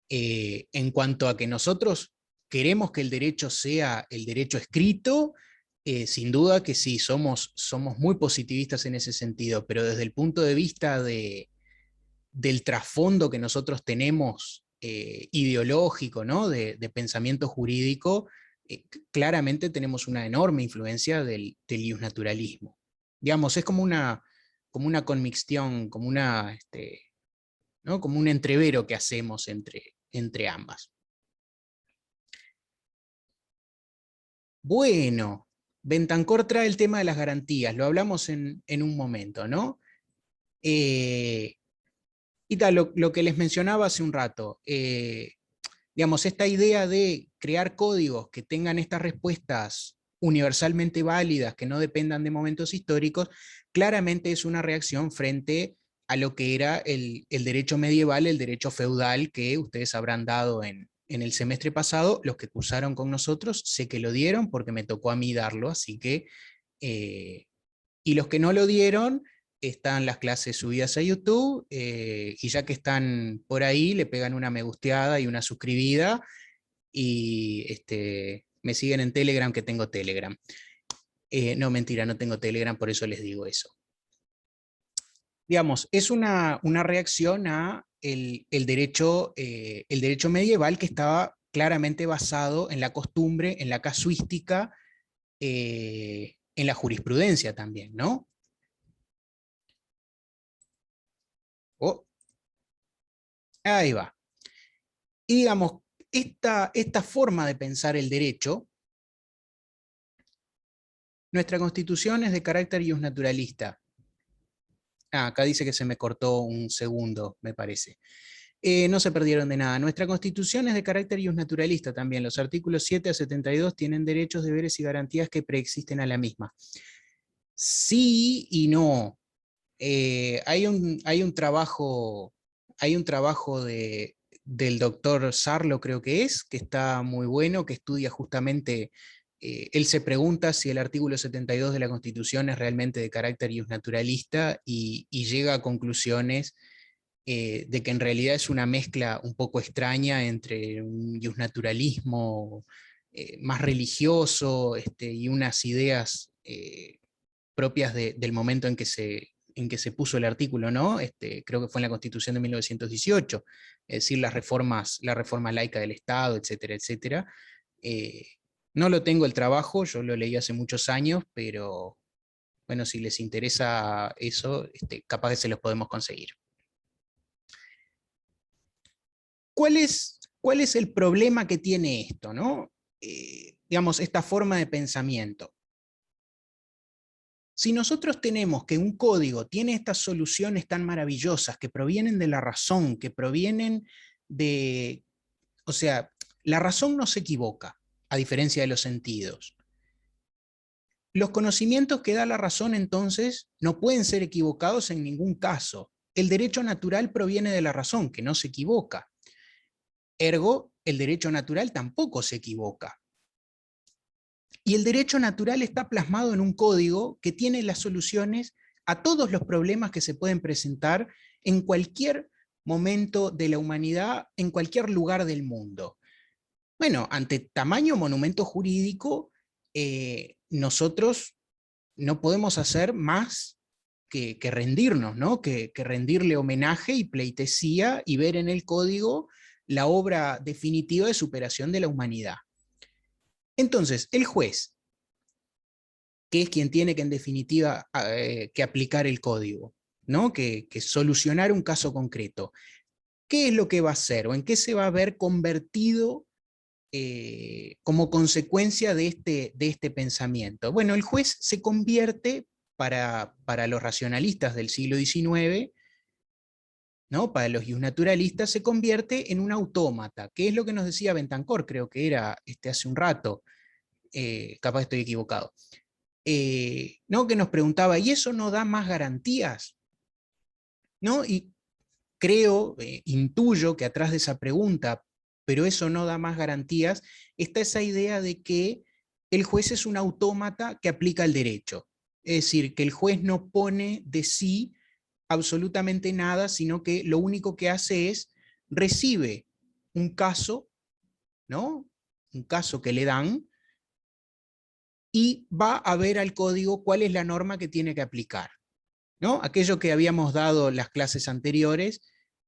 en cuanto a que nosotros queremos que el derecho sea el derecho escrito, sin duda que sí, somos muy positivistas en ese sentido, pero desde el punto de vista del trasfondo que nosotros tenemos ideológico, ¿no? de pensamiento jurídico, claramente tenemos una enorme influencia del iusnaturalismo. Digamos, es como una conmixtión, como ¿no? Como un entrevero que hacemos entre ambas. Bueno, Bentancor trae el tema de las garantías, lo hablamos en un momento, ¿no? Y tal, lo que les mencionaba hace un rato, digamos, esta idea de crear códigos que tengan estas respuestas universalmente válidas, que no dependan de momentos históricos, claramente es una reacción frente a lo que era el derecho medieval, el derecho feudal, que ustedes habrán dado en el semestre pasado. Los que cursaron con nosotros sé que lo dieron porque me tocó a mí darlo, así que, y los que no lo dieron, están las clases subidas a YouTube, y ya que están por ahí, le pegan una me gusteada y una suscribida, y me siguen en Telegram, que tengo Telegram. No, mentira, no tengo Telegram, por eso les digo eso. Digamos, es una reacción a el derecho medieval, que estaba claramente basado en la costumbre, en la casuística, en la jurisprudencia también, ¿no? Oh, ahí va. Y digamos, esta forma de pensar el derecho, nuestra Constitución es de carácter iusnaturalista. Acá dice que se me cortó un segundo, me parece. No se perdieron de nada. Nuestra Constitución es de carácter iusnaturalista también. Los artículos 7 a 72 tienen derechos, deberes y garantías que preexisten a la misma. Sí y no. Hay un trabajo del doctor Sarlo, creo que está muy bueno, que estudia justamente, él se pregunta si el artículo 72 de la Constitución es realmente de carácter iusnaturalista, y llega a conclusiones de que en realidad es una mezcla un poco extraña entre un iusnaturalismo más religioso, y unas ideas propias del momento en que se puso el artículo, ¿no? Creo que fue en la Constitución de 1918, es decir, la reforma laica del Estado, etcétera, etcétera. No lo tengo el trabajo, yo lo leí hace muchos años, pero bueno, si les interesa eso, capaz que se los podemos conseguir. ¿Cuál es el problema que tiene esto, ¿no? Digamos, esta forma de pensamiento. Si nosotros tenemos que un código tiene estas soluciones tan maravillosas que provienen de la razón, que provienen de... O sea, la razón no se equivoca, a diferencia de los sentidos. los conocimientos que da la razón entonces no pueden ser equivocados en ningún caso. El derecho natural proviene de la razón, que no se equivoca. Ergo, el derecho natural tampoco se equivoca. Y el derecho natural está plasmado en un código que tiene las soluciones a todos los problemas que se pueden presentar en cualquier momento de la humanidad, en cualquier lugar del mundo. Bueno, ante tamaño monumento jurídico, nosotros no podemos hacer más que rendirnos, ¿no? Que rendirle homenaje y pleitesía y ver en el código la obra definitiva de superación de la humanidad. Entonces, el juez, que es quien tiene que en definitiva que aplicar el código, ¿no? Que solucionar un caso concreto, ¿qué es lo que va a hacer o en qué se va a ver convertido como consecuencia de este pensamiento? Bueno, el juez se convierte, para los racionalistas del siglo XIX, ¿no? Para los naturalistas, se convierte en un autómata, que es lo que nos decía Bentancor, creo que era hace un rato, capaz estoy equivocado, ¿no? Que nos preguntaba, ¿y eso no da más garantías? ¿No? Y creo, intuyo que atrás de esa pregunta, pero eso no da más garantías, está esa idea de que el juez es un autómata que aplica el derecho. Es decir, que el juez no pone de sí absolutamente nada, sino que lo único que hace es recibe un caso, ¿no? Un caso que le dan, y va a ver al código cuál es la norma que tiene que aplicar, ¿no? Aquello que habíamos dado las clases anteriores,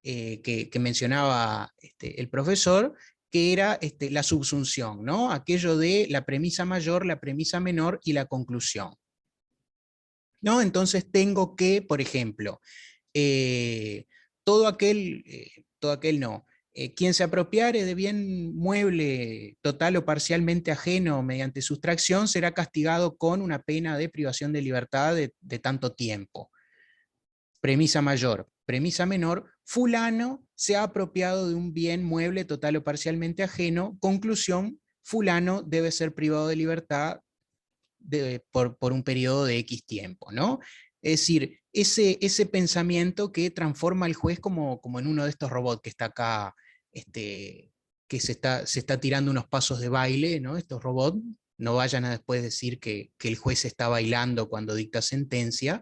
que mencionaba el profesor, que era la subsunción, ¿no? Aquello de la premisa mayor, la premisa menor y la conclusión, ¿no? Entonces tengo que, por ejemplo, todo aquel no, quien se apropiare de bien mueble total o parcialmente ajeno mediante sustracción será castigado con una pena de privación de libertad de tanto tiempo. Premisa mayor. Premisa menor, fulano se ha apropiado de un bien mueble total o parcialmente ajeno. Conclusión, fulano debe ser privado de libertad por un periodo de X tiempo, ¿no? Es decir, ese pensamiento que transforma al juez como en uno de estos robots que está acá, que se está tirando unos pasos de baile, ¿no? Estos robots, no vayan a después decir que el juez está bailando cuando dicta sentencia,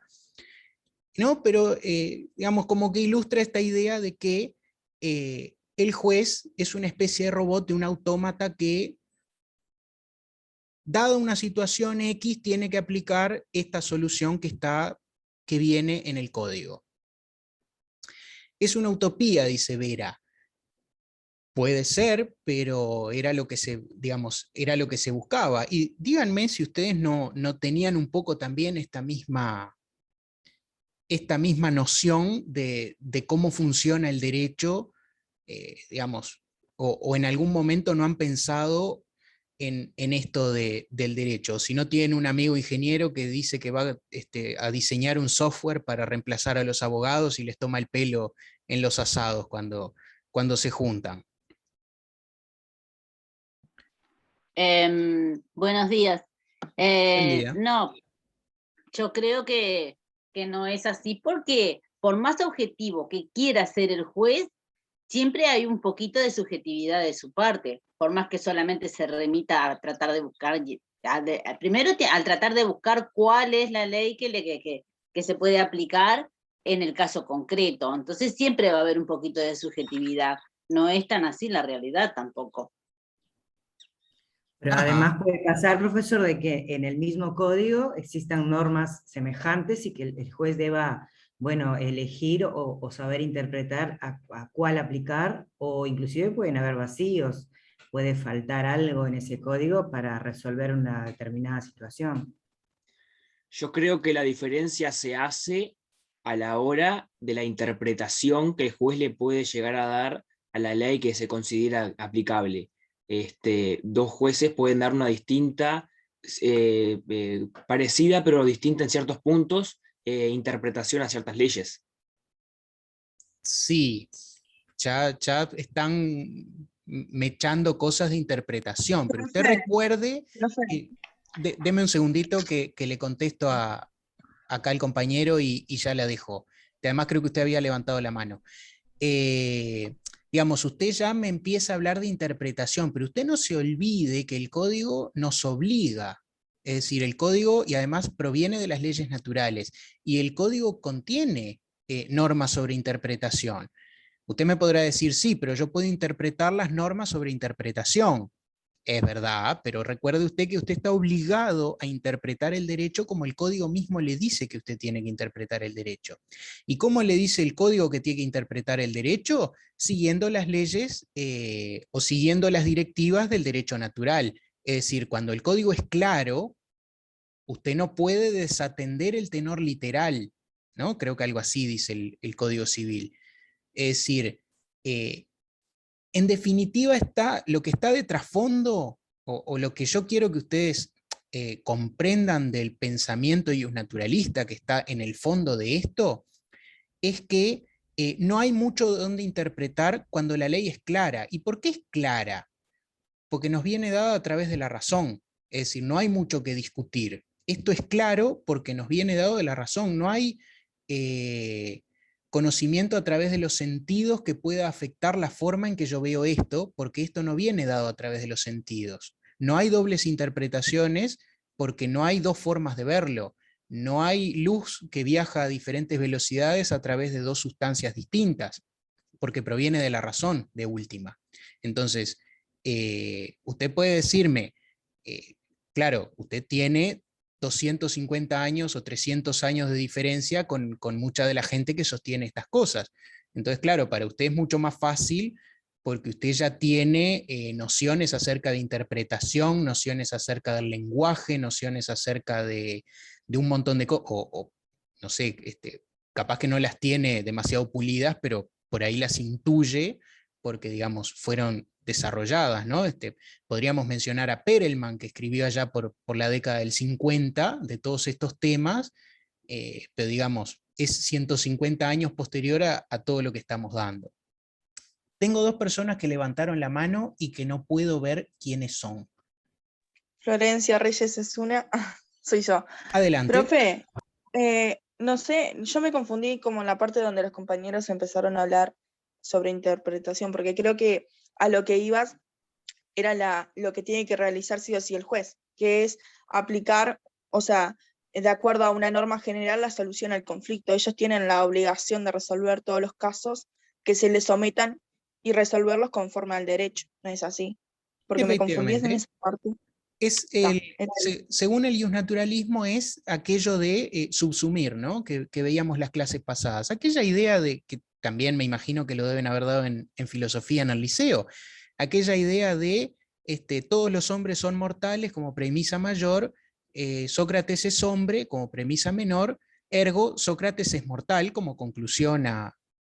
¿no? Pero digamos, como que ilustra esta idea de que el juez es una especie de robot, de un autómata que, dada una situación X, tiene que aplicar esta solución que viene en el código. Es una utopía, dice Vera. Puede ser, pero era lo que era lo que se buscaba. Y díganme si ustedes no tenían un poco también esta misma noción de cómo funciona el derecho, digamos, o en algún momento no han pensado en esto del derecho. Si no tienen un amigo ingeniero que dice que va a diseñar un software para reemplazar a los abogados y les toma el pelo en los asados cuando se juntan. Buenos días. Buen día. No, yo creo que no es así, porque por más objetivo que quiera ser el juez, siempre hay un poquito de subjetividad de su parte, por más que solamente se remita a tratar de buscar, primero al tratar de buscar cuál es la ley que se puede aplicar en el caso concreto. Entonces siempre va a haber un poquito de subjetividad. No es tan así la realidad tampoco. Pero además puede pasar, profesor, de que en el mismo código existan normas semejantes y que el juez deba, bueno, elegir o saber interpretar a cuál aplicar, o inclusive pueden haber vacíos, puede faltar algo en ese código para resolver una determinada situación. Yo creo que la diferencia se hace a la hora de la interpretación que el juez le puede llegar a dar a la ley que se considera aplicable. Dos jueces pueden dar una distinta, parecida pero distinta en ciertos puntos, interpretación a ciertas leyes. Sí, ya están mechando cosas de interpretación, pero usted recuerde... Deme un segundito que le contesto acá al compañero y ya la dejo. Además creo que usted había levantado la mano. Digamos, usted ya me empieza a hablar de interpretación, pero usted no se olvide que el código nos obliga. Es decir, el código, y además proviene de las leyes naturales, y el código contiene normas sobre interpretación. Usted me podrá decir, sí, pero yo puedo interpretar las normas sobre interpretación. Es verdad, pero recuerde usted que usted está obligado a interpretar el derecho como el código mismo le dice que usted tiene que interpretar el derecho. ¿Y cómo le dice el código que tiene que interpretar el derecho? Siguiendo las leyes o siguiendo las directivas del derecho natural. Es decir, cuando el código es claro, usted no puede desatender el tenor literal, ¿no? Creo que algo así dice el Código Civil. Es decir, en definitiva está lo que está de trasfondo, o lo que yo quiero que ustedes comprendan del pensamiento naturalista que está en el fondo de esto, es que no hay mucho donde interpretar cuando la ley es clara. ¿Y por qué es clara? Porque nos viene dada a través de la razón. Es decir, no hay mucho que discutir. Esto es claro porque nos viene dado de la razón. No hay conocimiento a través de los sentidos que pueda afectar la forma en que yo veo esto, porque esto no viene dado a través de los sentidos. No hay dobles interpretaciones porque no hay dos formas de verlo. No hay luz que viaja a diferentes velocidades a través de dos sustancias distintas, porque proviene de la razón, de última. Entonces, usted puede decirme, claro, usted tiene 250 años o 300 años de diferencia con mucha de la gente que sostiene estas cosas. Entonces, claro, para usted es mucho más fácil porque usted ya tiene nociones acerca de interpretación, nociones acerca del lenguaje, nociones acerca de un montón de cosas, o no sé, capaz que no las tiene demasiado pulidas, pero por ahí las intuye porque, digamos, fueron desarrolladas, ¿no? Podríamos mencionar a Perelman, que escribió allá por la década del 50 de todos estos temas, pero digamos, es 150 años posterior a todo lo que estamos dando. Tengo dos personas que levantaron la mano y que no puedo ver quiénes son. Florencia Reyes es una, soy yo. Adelante. Profe, no sé, yo me confundí como en la parte donde los compañeros empezaron a hablar sobre interpretación, porque creo que a lo que ibas era lo que tiene que realizar sí o sí el juez, que es aplicar, o sea, de acuerdo a una norma general, la solución al conflicto. Ellos tienen la obligación de resolver todos los casos que se les sometan y resolverlos conforme al derecho, ¿no es así? Porque me confundí en esa parte. Según el iusnaturalismo es aquello de subsumir, ¿no? Que veíamos las clases pasadas. Aquella idea de, que también me imagino que lo deben haber dado en filosofía en el liceo, aquella idea de todos los hombres son mortales como premisa mayor, Sócrates es hombre como premisa menor, ergo Sócrates es mortal como conclusión a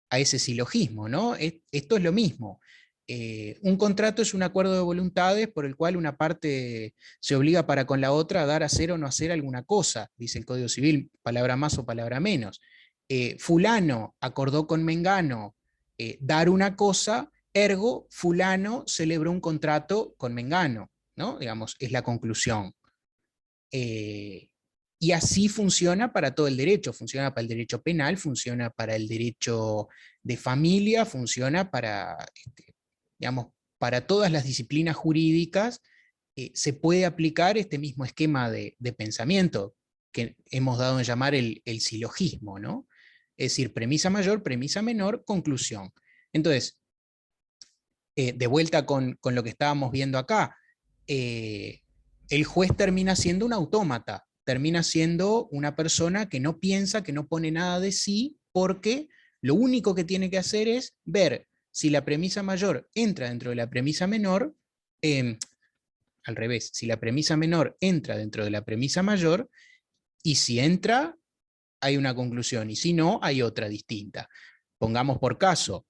ese silogismo, ¿no? Esto es lo mismo. Un contrato es un acuerdo de voluntades por el cual una parte se obliga para con la otra a dar, hacer o no hacer alguna cosa, dice el Código Civil, palabra más o palabra menos. Fulano acordó con Mengano dar una cosa, ergo fulano celebró un contrato con Mengano, ¿no? Digamos, es la conclusión. Y así funciona para todo el derecho, funciona para el derecho penal, funciona para el derecho de familia, funciona para, digamos, para todas las disciplinas jurídicas, se puede aplicar este mismo esquema de pensamiento que hemos dado en llamar el silogismo, ¿no? Es decir, premisa mayor, premisa menor, conclusión. Entonces, de vuelta con lo que estábamos viendo acá, el juez termina siendo un autómata, termina siendo una persona que no piensa, que no pone nada de sí, porque lo único que tiene que hacer es ver si la premisa mayor entra dentro de la premisa menor, al revés, si la premisa menor entra dentro de la premisa mayor, y si entra, hay una conclusión, y si no, hay otra distinta. Pongamos por caso,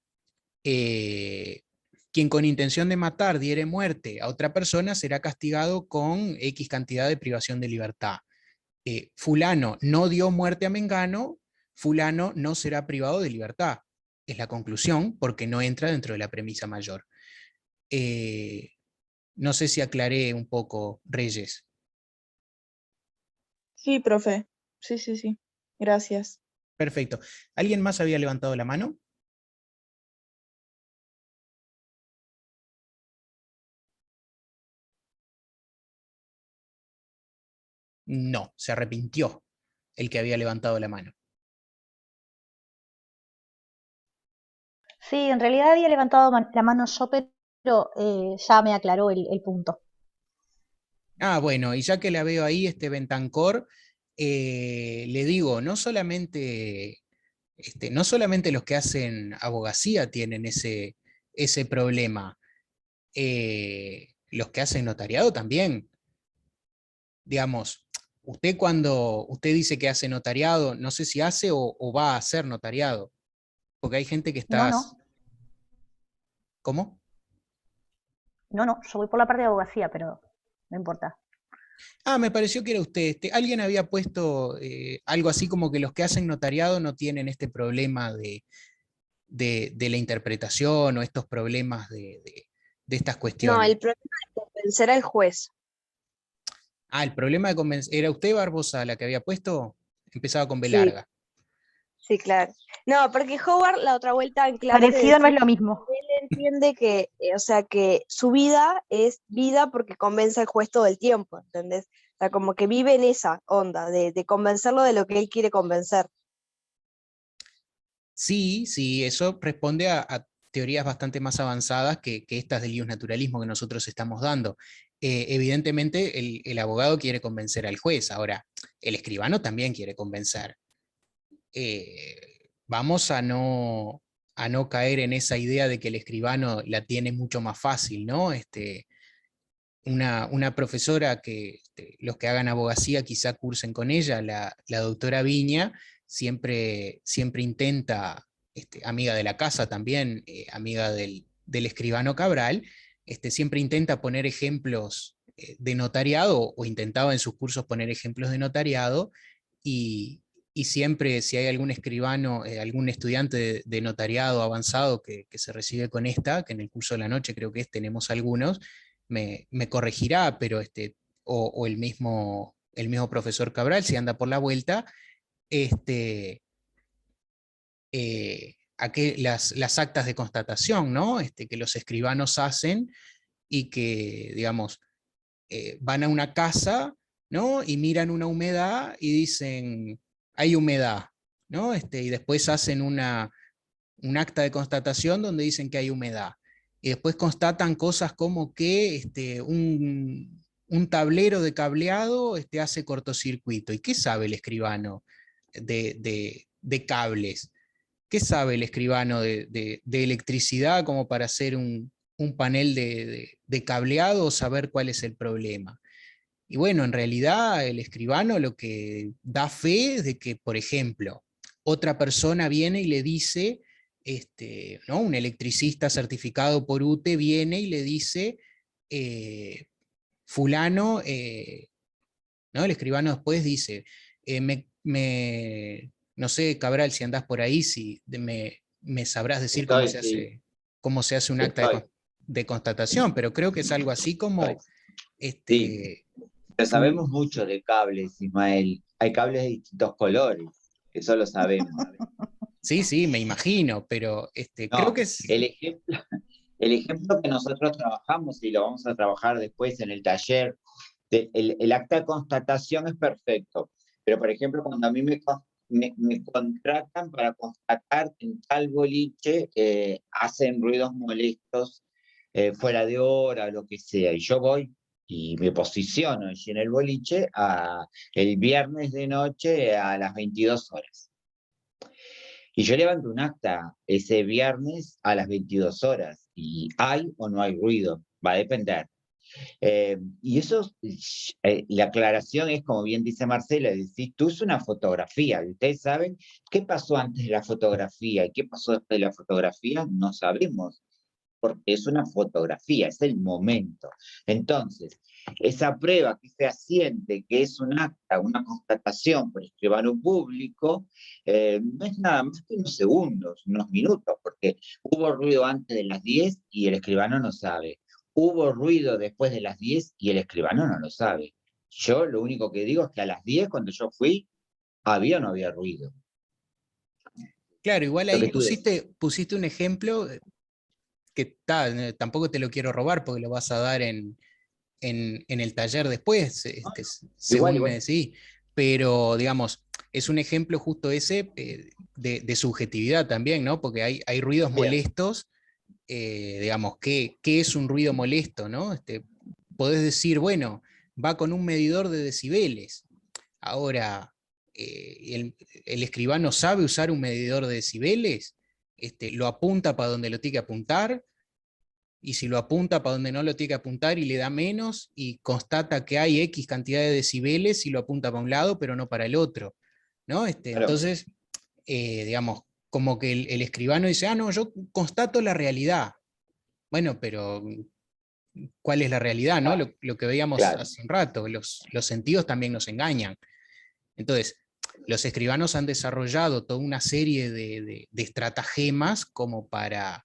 quien con intención de matar diere muerte a otra persona será castigado con X cantidad de privación de libertad. Fulano no dio muerte a Mengano, fulano no será privado de libertad. Es la conclusión porque no entra dentro de la premisa mayor. No sé si aclaré un poco, Reyes. Sí, profe. Sí, sí, sí. Gracias. Perfecto. ¿Alguien más había levantado la mano? No, se arrepintió el que había levantado la mano. Sí, en realidad había levantado la mano yo, pero ya me aclaró el punto. Ah, bueno, y ya que la veo ahí, Bentancor, le digo, no solamente los que hacen abogacía tienen ese problema, los que hacen notariado también. Digamos, usted cuando usted dice que hace notariado, no sé si hace o va a hacer notariado, porque hay gente que está... No. ¿Cómo? No, yo voy por la parte de abogacía, pero no importa. Ah, me pareció que era usted. Alguien había puesto algo así como que los que hacen notariado no tienen este problema de la interpretación o estos problemas de estas No, cuestiones. el problema es convencer al juez. Ah, el problema de convencer... ¿Era usted, Barbosa, la que había puesto? Empezaba con B Sí, larga. sí, claro. No, porque Howard la otra vuelta en clase Parecido no es decía lo mismo. que él entiende que, o sea, que su vida es vida porque convence al juez todo el tiempo, ¿entendés? O sea, como que vive en esa onda de convencerlo de lo que él quiere convencer. Sí, sí, eso responde a teorías bastante más avanzadas que estas del naturalismo que nosotros estamos dando. Evidentemente, el abogado quiere convencer al juez. Ahora, el escribano también quiere convencer. Vamos a no caer en esa idea de que el escribano la tiene mucho más fácil, ¿no? Una profesora que los que hagan abogacía quizá cursen con ella, la doctora Viña, siempre intenta, amiga de la casa también, amiga del escribano Cabral, siempre intenta poner ejemplos de notariado, o intentaba en sus cursos poner ejemplos de notariado, y siempre si hay algún escribano, algún estudiante de notariado avanzado que se recibe con esta, que en el curso de la noche creo que tenemos algunos, me corregirá, pero o el mismo profesor Cabral, si anda por la vuelta, las actas de constatación, ¿no? Que los escribanos hacen y que, digamos, van a una casa, ¿no? Y miran una humedad y dicen, hay humedad, ¿no? Y después hacen un acta de constatación donde dicen que hay humedad. Y después constatan cosas como que un tablero de cableado hace cortocircuito. ¿Y qué sabe el escribano de cables? ¿Qué sabe el escribano de electricidad como para hacer un panel de cableado o saber cuál es el problema? Y bueno, en realidad el escribano lo que da fe es de que, por ejemplo, otra persona viene y le dice, ¿no? Un electricista certificado por UTE viene y le dice, fulano, ¿no? El escribano después dice, no sé, Cabral, si andás por ahí, si me sabrás decir Estoy, sí, cómo se hace un sí acta estoy. de constatación, pero creo que es algo así como, Sí, pero sabemos mucho de cables, Ismael. Hay cables de distintos colores, eso lo sabemos. sí, sí, me imagino, pero creo No, que es... el ejemplo que nosotros trabajamos y lo vamos a trabajar después en el taller, el acta de constatación es perfecto, pero por ejemplo, cuando a mí me contratan para constatar que en tal boliche hacen ruidos molestos fuera de hora, lo que sea, y yo voy y me posiciono allí en el boliche el viernes de noche a las 22 horas. Y yo levanto un acta ese viernes a las 22 horas y hay o no hay ruido, va a depender. Y eso, la aclaración es, como bien dice Marcela, decís, tú es una fotografía, y ustedes saben qué pasó antes de la fotografía y qué pasó después de la fotografía, no sabemos, porque es una fotografía, es el momento. Entonces, esa prueba que es fehaciente, que es un acta, una constatación por escribano público, no es nada más que unos segundos, unos minutos, porque hubo ruido antes de las 10 y el escribano no sabe. Hubo ruido después de las 10 y el escribano no lo sabe. Yo lo único que digo es que a las 10 cuando yo fui, ¿había o no había ruido? Claro, igual Lo ahí que tú decís. pusiste un ejemplo que tampoco te lo quiero robar porque lo vas a dar en el taller después, según me Igual. decís. Pero, digamos, es un ejemplo justo ese de subjetividad también, ¿no? Porque hay ruidos Bien. molestos, digamos, ¿qué es un ruido molesto, ¿no? Podés decir, bueno, va con un medidor de decibeles. Ahora, el escribano sabe usar un medidor de decibeles, lo apunta para donde lo tiene que apuntar, y si lo apunta para donde no lo tiene que apuntar y le da menos, y constata que hay X cantidad de decibeles y lo apunta para un lado, pero no para el otro, ¿no? Entonces, digamos, como que el escribano dice, ah, no, yo constato la realidad. Bueno, pero ¿cuál es la realidad, no? Lo que veíamos Claro. hace un rato, los sentidos también nos engañan. Entonces, los escribanos han desarrollado toda una serie de estratagemas como para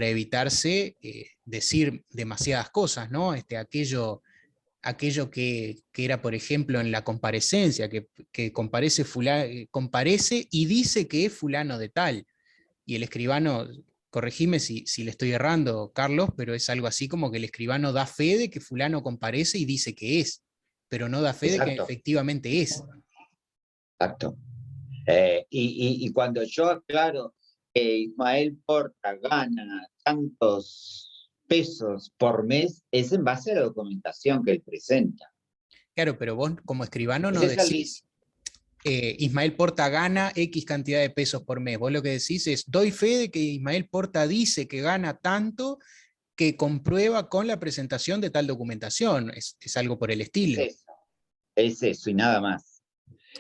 evitarse decir demasiadas cosas, ¿no? Aquello que era, por ejemplo, en la comparecencia, que comparece y dice que es fulano de tal, y el escribano, corregime si le estoy errando, Carlos, pero es algo así como que el escribano da fe de que fulano comparece y dice que es, pero no da fe de que Exacto. efectivamente es. Exacto. Y cuando yo aclaro que Ismael Porta gana tantos pesos por mes, es en base a la documentación que él presenta. Claro, pero vos como escribano no Ese es el decís, Ismael Porta gana X cantidad de pesos por mes. Vos lo que decís es, doy fe de que Ismael Porta dice que gana tanto que comprueba con la presentación de tal documentación. Es algo por el estilo. Es eso y nada más.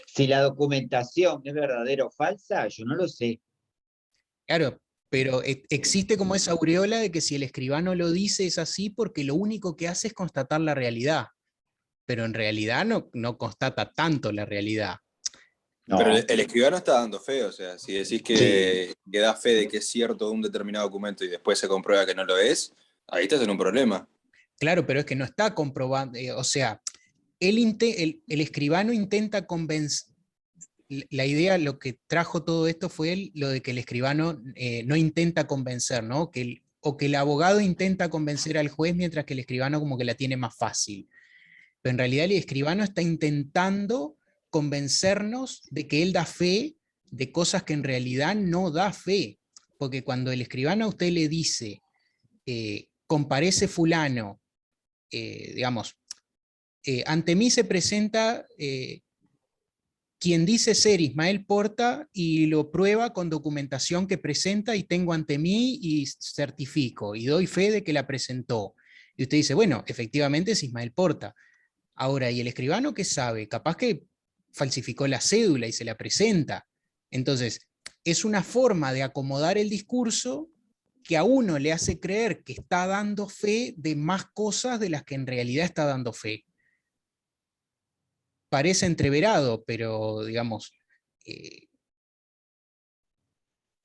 Si la documentación es verdadera o falsa, yo no lo sé. Claro, pero existe como esa aureola de que si el escribano lo dice es así porque lo único que hace es constatar la realidad, pero en realidad no constata tanto la realidad. Pero el escribano está dando fe, o sea, si decís que da fe de que es cierto un determinado documento y después se comprueba que no lo es, ahí estás en un problema. Claro, pero es que no está comprobando, o sea, el escribano intenta convencer, la idea, lo que trajo todo esto fue lo de que el escribano no intenta convencer, ¿no? O que el abogado intenta convencer al juez mientras que el escribano como que la tiene más fácil. Pero en realidad el escribano está intentando convencernos de que él da fe de cosas que en realidad no da fe. Porque cuando el escribano a usted le dice, comparece fulano, digamos, ante mí se presenta quien dice ser Ismael Porta y lo prueba con documentación que presenta y tengo ante mí y certifico y doy fe de que la presentó. Y usted dice, bueno, efectivamente es Ismael Porta. Ahora, ¿y el escribano qué sabe? Capaz que falsificó la cédula y se la presenta. Entonces, es una forma de acomodar el discurso que a uno le hace creer que está dando fe de más cosas de las que en realidad está dando fe. Parece entreverado, pero digamos,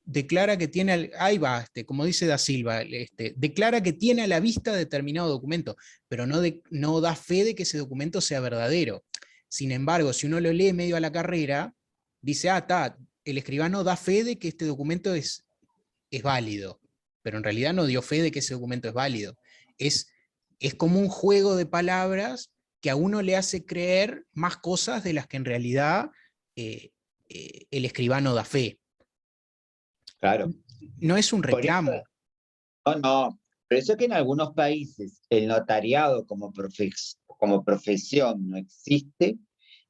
declara que tiene, ahí va, como dice Da Silva, declara que tiene a la vista determinado documento, pero no da fe de que ese documento sea verdadero. Sin embargo, si uno lo lee medio a la carrera, dice, el escribano da fe de que este documento es válido, pero en realidad no dio fe de que ese documento es válido. Es como un juego de palabras que a uno le hace creer más cosas de las que en realidad el escribano da fe. Claro. No es un reclamo. No. Por eso es que en algunos países el notariado como profesión no existe,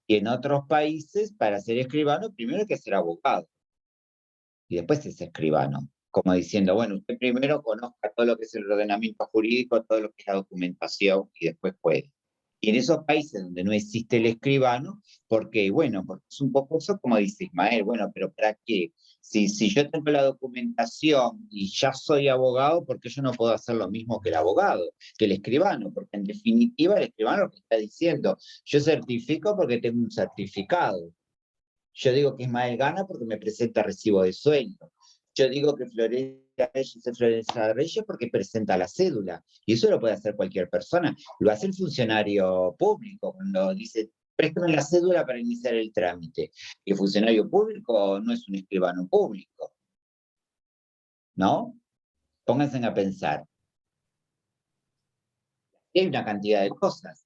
y en otros países para ser escribano primero hay que ser abogado y después es escribano. Como diciendo, bueno, usted primero conozca todo lo que es el ordenamiento jurídico, todo lo que es la documentación y después puede. Y en esos países donde no existe el escribano, porque bueno, porque es un poco eso como dice Ismael, bueno, pero ¿para qué? Si yo tengo la documentación y ya soy abogado, ¿por qué yo no puedo hacer lo mismo que el abogado, que el escribano? Porque en definitiva el escribano lo que está diciendo, yo certifico porque tengo un certificado. Yo digo que Ismael gana porque me presenta recibo de sueldo. Yo digo que Florencia Reyes es Florencia Reyes porque presenta la cédula. Y eso lo puede hacer cualquier persona. Lo hace el funcionario público cuando dice, préstame la cédula para iniciar el trámite. Y el funcionario público no es un escribano público. ¿No? Pónganse a pensar. Y hay una cantidad de cosas.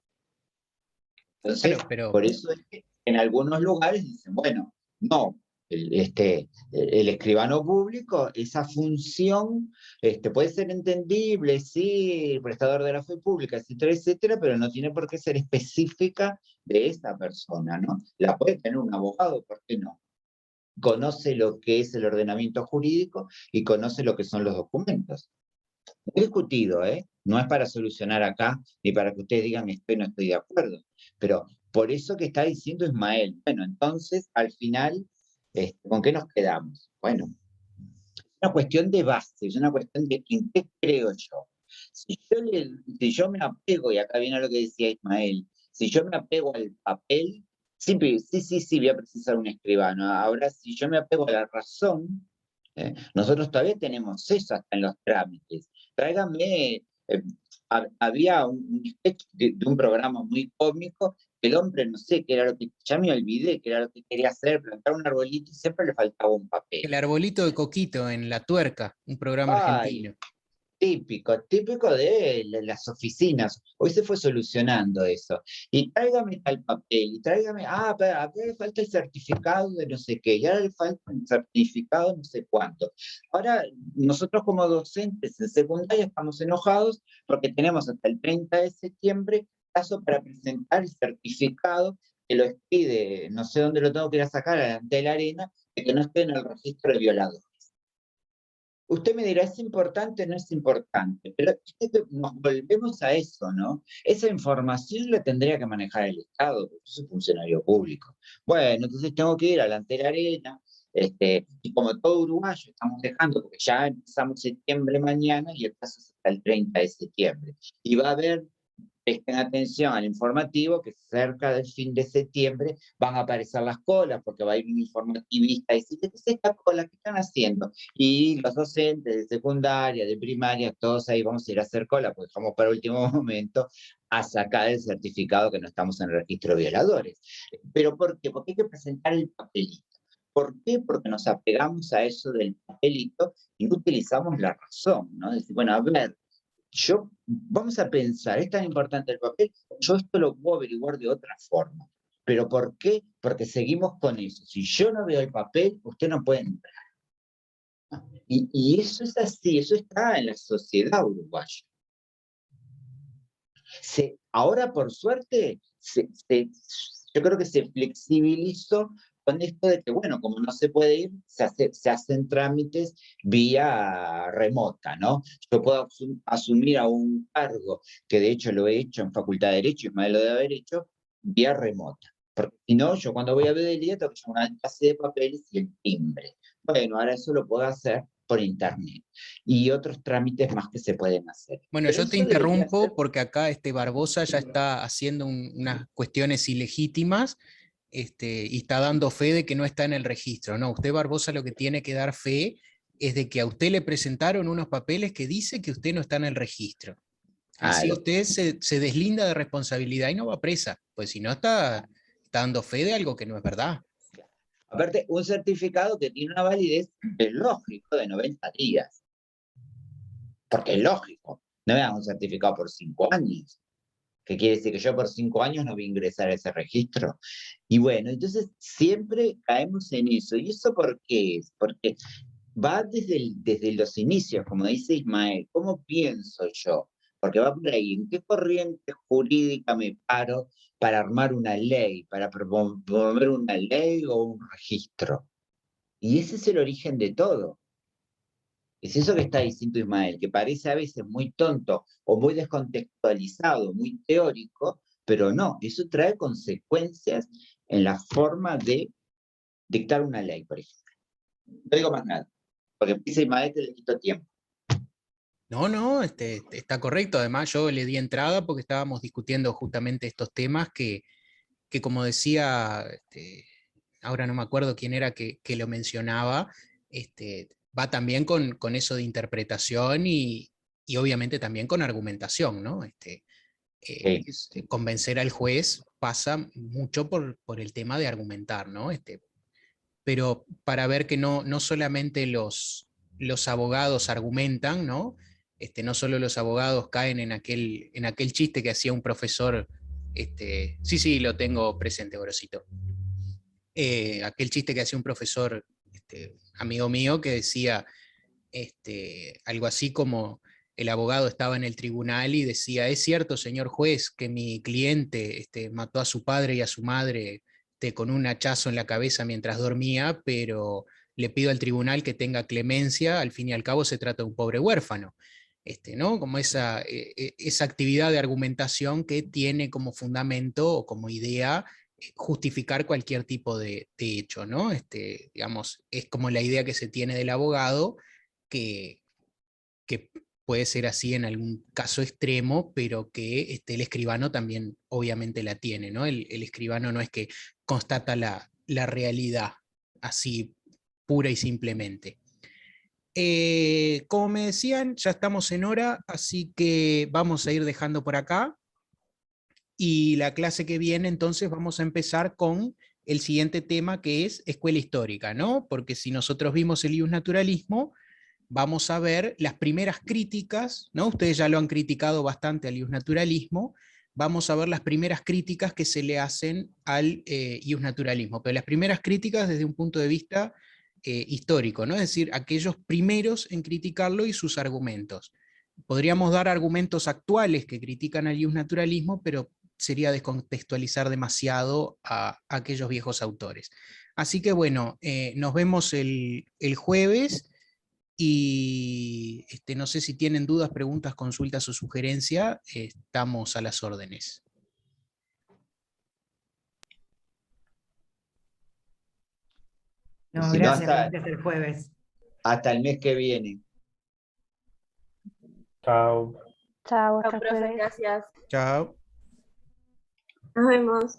Entonces, Claro, pero por eso es que en algunos lugares dicen, bueno, no, el escribano público, esa función puede ser entendible, sí, el prestador de la fe pública, etcétera, etcétera, pero no tiene por qué ser específica de esa persona, ¿no? La puede tener un abogado, ¿por qué no? Conoce lo que es el ordenamiento jurídico y conoce lo que son los documentos. Muy discutido, ¿eh? No es para solucionar acá, ni para que ustedes digan no estoy de acuerdo. Pero por eso que está diciendo Ismael, bueno, entonces, al final, ¿con qué nos quedamos? Bueno, es una cuestión de base, es una cuestión de en qué creo yo. Si yo me apego, y acá viene lo que decía Ismael, si yo me apego al papel, sí, voy a precisar un escribano. Ahora, si yo me apego a la razón, nosotros todavía tenemos eso hasta en los trámites. Tráigame, había un sketch de un programa muy cómico, el hombre, no sé, qué era lo que, ya me olvidé, qué era lo que quería hacer, plantar un arbolito y siempre le faltaba un papel. el arbolito de Coquito en La Tuerca, un programa argentino. Típico de las oficinas. Hoy se fue solucionando eso. Y tráigame tal papel, y tráigame, pero acá le falta el certificado de no sé qué, y ahora le falta el certificado de no sé cuánto. Ahora, nosotros como docentes en secundaria estamos enojados porque tenemos hasta el 30 de septiembre plazo para presentar el certificado que lo expide, no sé dónde lo tengo que ir a sacar, ante la arena, de que no esté en el registro de violadores. Usted me dirá, ¿es importante o no es importante? Pero nos volvemos a eso, ¿no? Esa información la tendría que manejar el Estado, porque yo soy funcionario público. Bueno, entonces tengo que ir adelante de la arena, y como todo uruguayo estamos dejando, porque ya empezamos septiembre mañana y el plazo es hasta el 30 de septiembre. Y va a haber, presten atención al informativo, que cerca del fin de septiembre van a aparecer las colas, porque va a ir un informativista y decir, ¿qué es esta cola? ¿Qué están haciendo? Y los docentes de secundaria, de primaria, todos ahí vamos a ir a hacer cola, porque dejamos para último momento a sacar el certificado que no estamos en el registro de violadores. ¿Pero por qué? Porque hay que presentar el papelito. ¿Por qué? Porque nos apegamos a eso del papelito y no utilizamos la razón, ¿no? Decir, bueno, a ver, vamos a pensar, ¿es tan importante el papel? Yo esto lo puedo averiguar de otra forma. ¿Pero por qué? Porque seguimos con eso. Si yo no veo el papel, usted no puede entrar. Y eso es así, eso está en la sociedad uruguaya. Ahora, por suerte, yo creo que se flexibilizó con esto de que, bueno, como no se puede ir, se hacen trámites vía remota, ¿no? Yo puedo asumir a un cargo, que de hecho lo he hecho en Facultad de Derecho, y Ismael lo debe haber hecho, vía remota. Porque si no, yo cuando voy a Bedelía tengo que llevar una clase de papeles y el timbre. Bueno, ahora eso lo puedo hacer por internet. Y otros trámites más que se pueden hacer. Bueno, Pero yo te eso debería interrumpo ser- porque acá Barbosa ya está haciendo unas cuestiones ilegítimas, y está dando fe de que no está en el registro. No, usted, Barbosa, lo que tiene que dar fe es de que a usted le presentaron unos papeles que dice que usted no está en el registro. Así usted se deslinda de responsabilidad y no va presa, pues si no está dando fe de algo que no es verdad. Aparte, un certificado que tiene una validez, es lógico, de 90 días. Porque es lógico. No me dan un certificado por 5 años. Que quiere decir que yo por 5 años no voy a ingresar a ese registro. Y bueno, entonces siempre caemos en eso. ¿Y eso por qué es? Porque va desde los inicios, como dice Ismael. ¿Cómo pienso yo? Porque va por ahí. ¿En qué corriente jurídica me paro para armar una ley, para promover una ley o un registro? Y ese es el origen de todo. Es eso que está diciendo Ismael, que parece a veces muy tonto o muy descontextualizado, muy teórico, pero no, eso trae consecuencias en la forma de dictar una ley, por ejemplo. No digo más nada, porque dice Ismael que le quito tiempo. No, está correcto. Además, yo le di entrada porque estábamos discutiendo justamente estos temas que como decía, ahora no me acuerdo quién era que lo mencionaba, va también con eso de interpretación y obviamente también con argumentación, ¿no? Convencer al juez pasa mucho por el tema de argumentar, ¿no? Pero para ver que no solamente los abogados argumentan, ¿no? No solo los abogados caen en aquel chiste que hacía un profesor, sí, lo tengo presente, Gorosito. Aquel chiste que hacía un profesor, amigo mío, que decía algo así como: el abogado estaba en el tribunal y decía, es cierto, señor juez, que mi cliente mató a su padre y a su madre con un hachazo en la cabeza mientras dormía, pero le pido al tribunal que tenga clemencia, al fin y al cabo se trata de un pobre huérfano. ¿No? Como esa actividad de argumentación que tiene como fundamento o como idea justificar cualquier tipo de hecho, ¿no? Digamos, es como la idea que se tiene del abogado, que puede ser así en algún caso extremo, pero que el escribano también obviamente la tiene, ¿no? El escribano no es que constata la realidad así pura y simplemente. Como me decían, ya estamos en hora, así que vamos a ir dejando por acá. Y la clase que viene, entonces, vamos a empezar con el siguiente tema, que es escuela histórica, ¿no? Porque si nosotros vimos el iusnaturalismo, vamos a ver las primeras críticas, ¿no? Ustedes ya lo han criticado bastante al iusnaturalismo, vamos a ver las primeras críticas que se le hacen al iusnaturalismo, pero las primeras críticas desde un punto de vista histórico, ¿no? Es decir, aquellos primeros en criticarlo y sus argumentos. Podríamos dar argumentos actuales que critican al iusnaturalismo, pero sería descontextualizar demasiado a aquellos viejos autores. Así que bueno, nos vemos el jueves. Y no sé si tienen dudas, preguntas, consultas o sugerencias, estamos a las órdenes. No, Si no, gracias, gracias el jueves. hasta el mes que viene. Chao. Chao, hasta Chao, el profe, jueves. gracias. Chao. Nos vemos.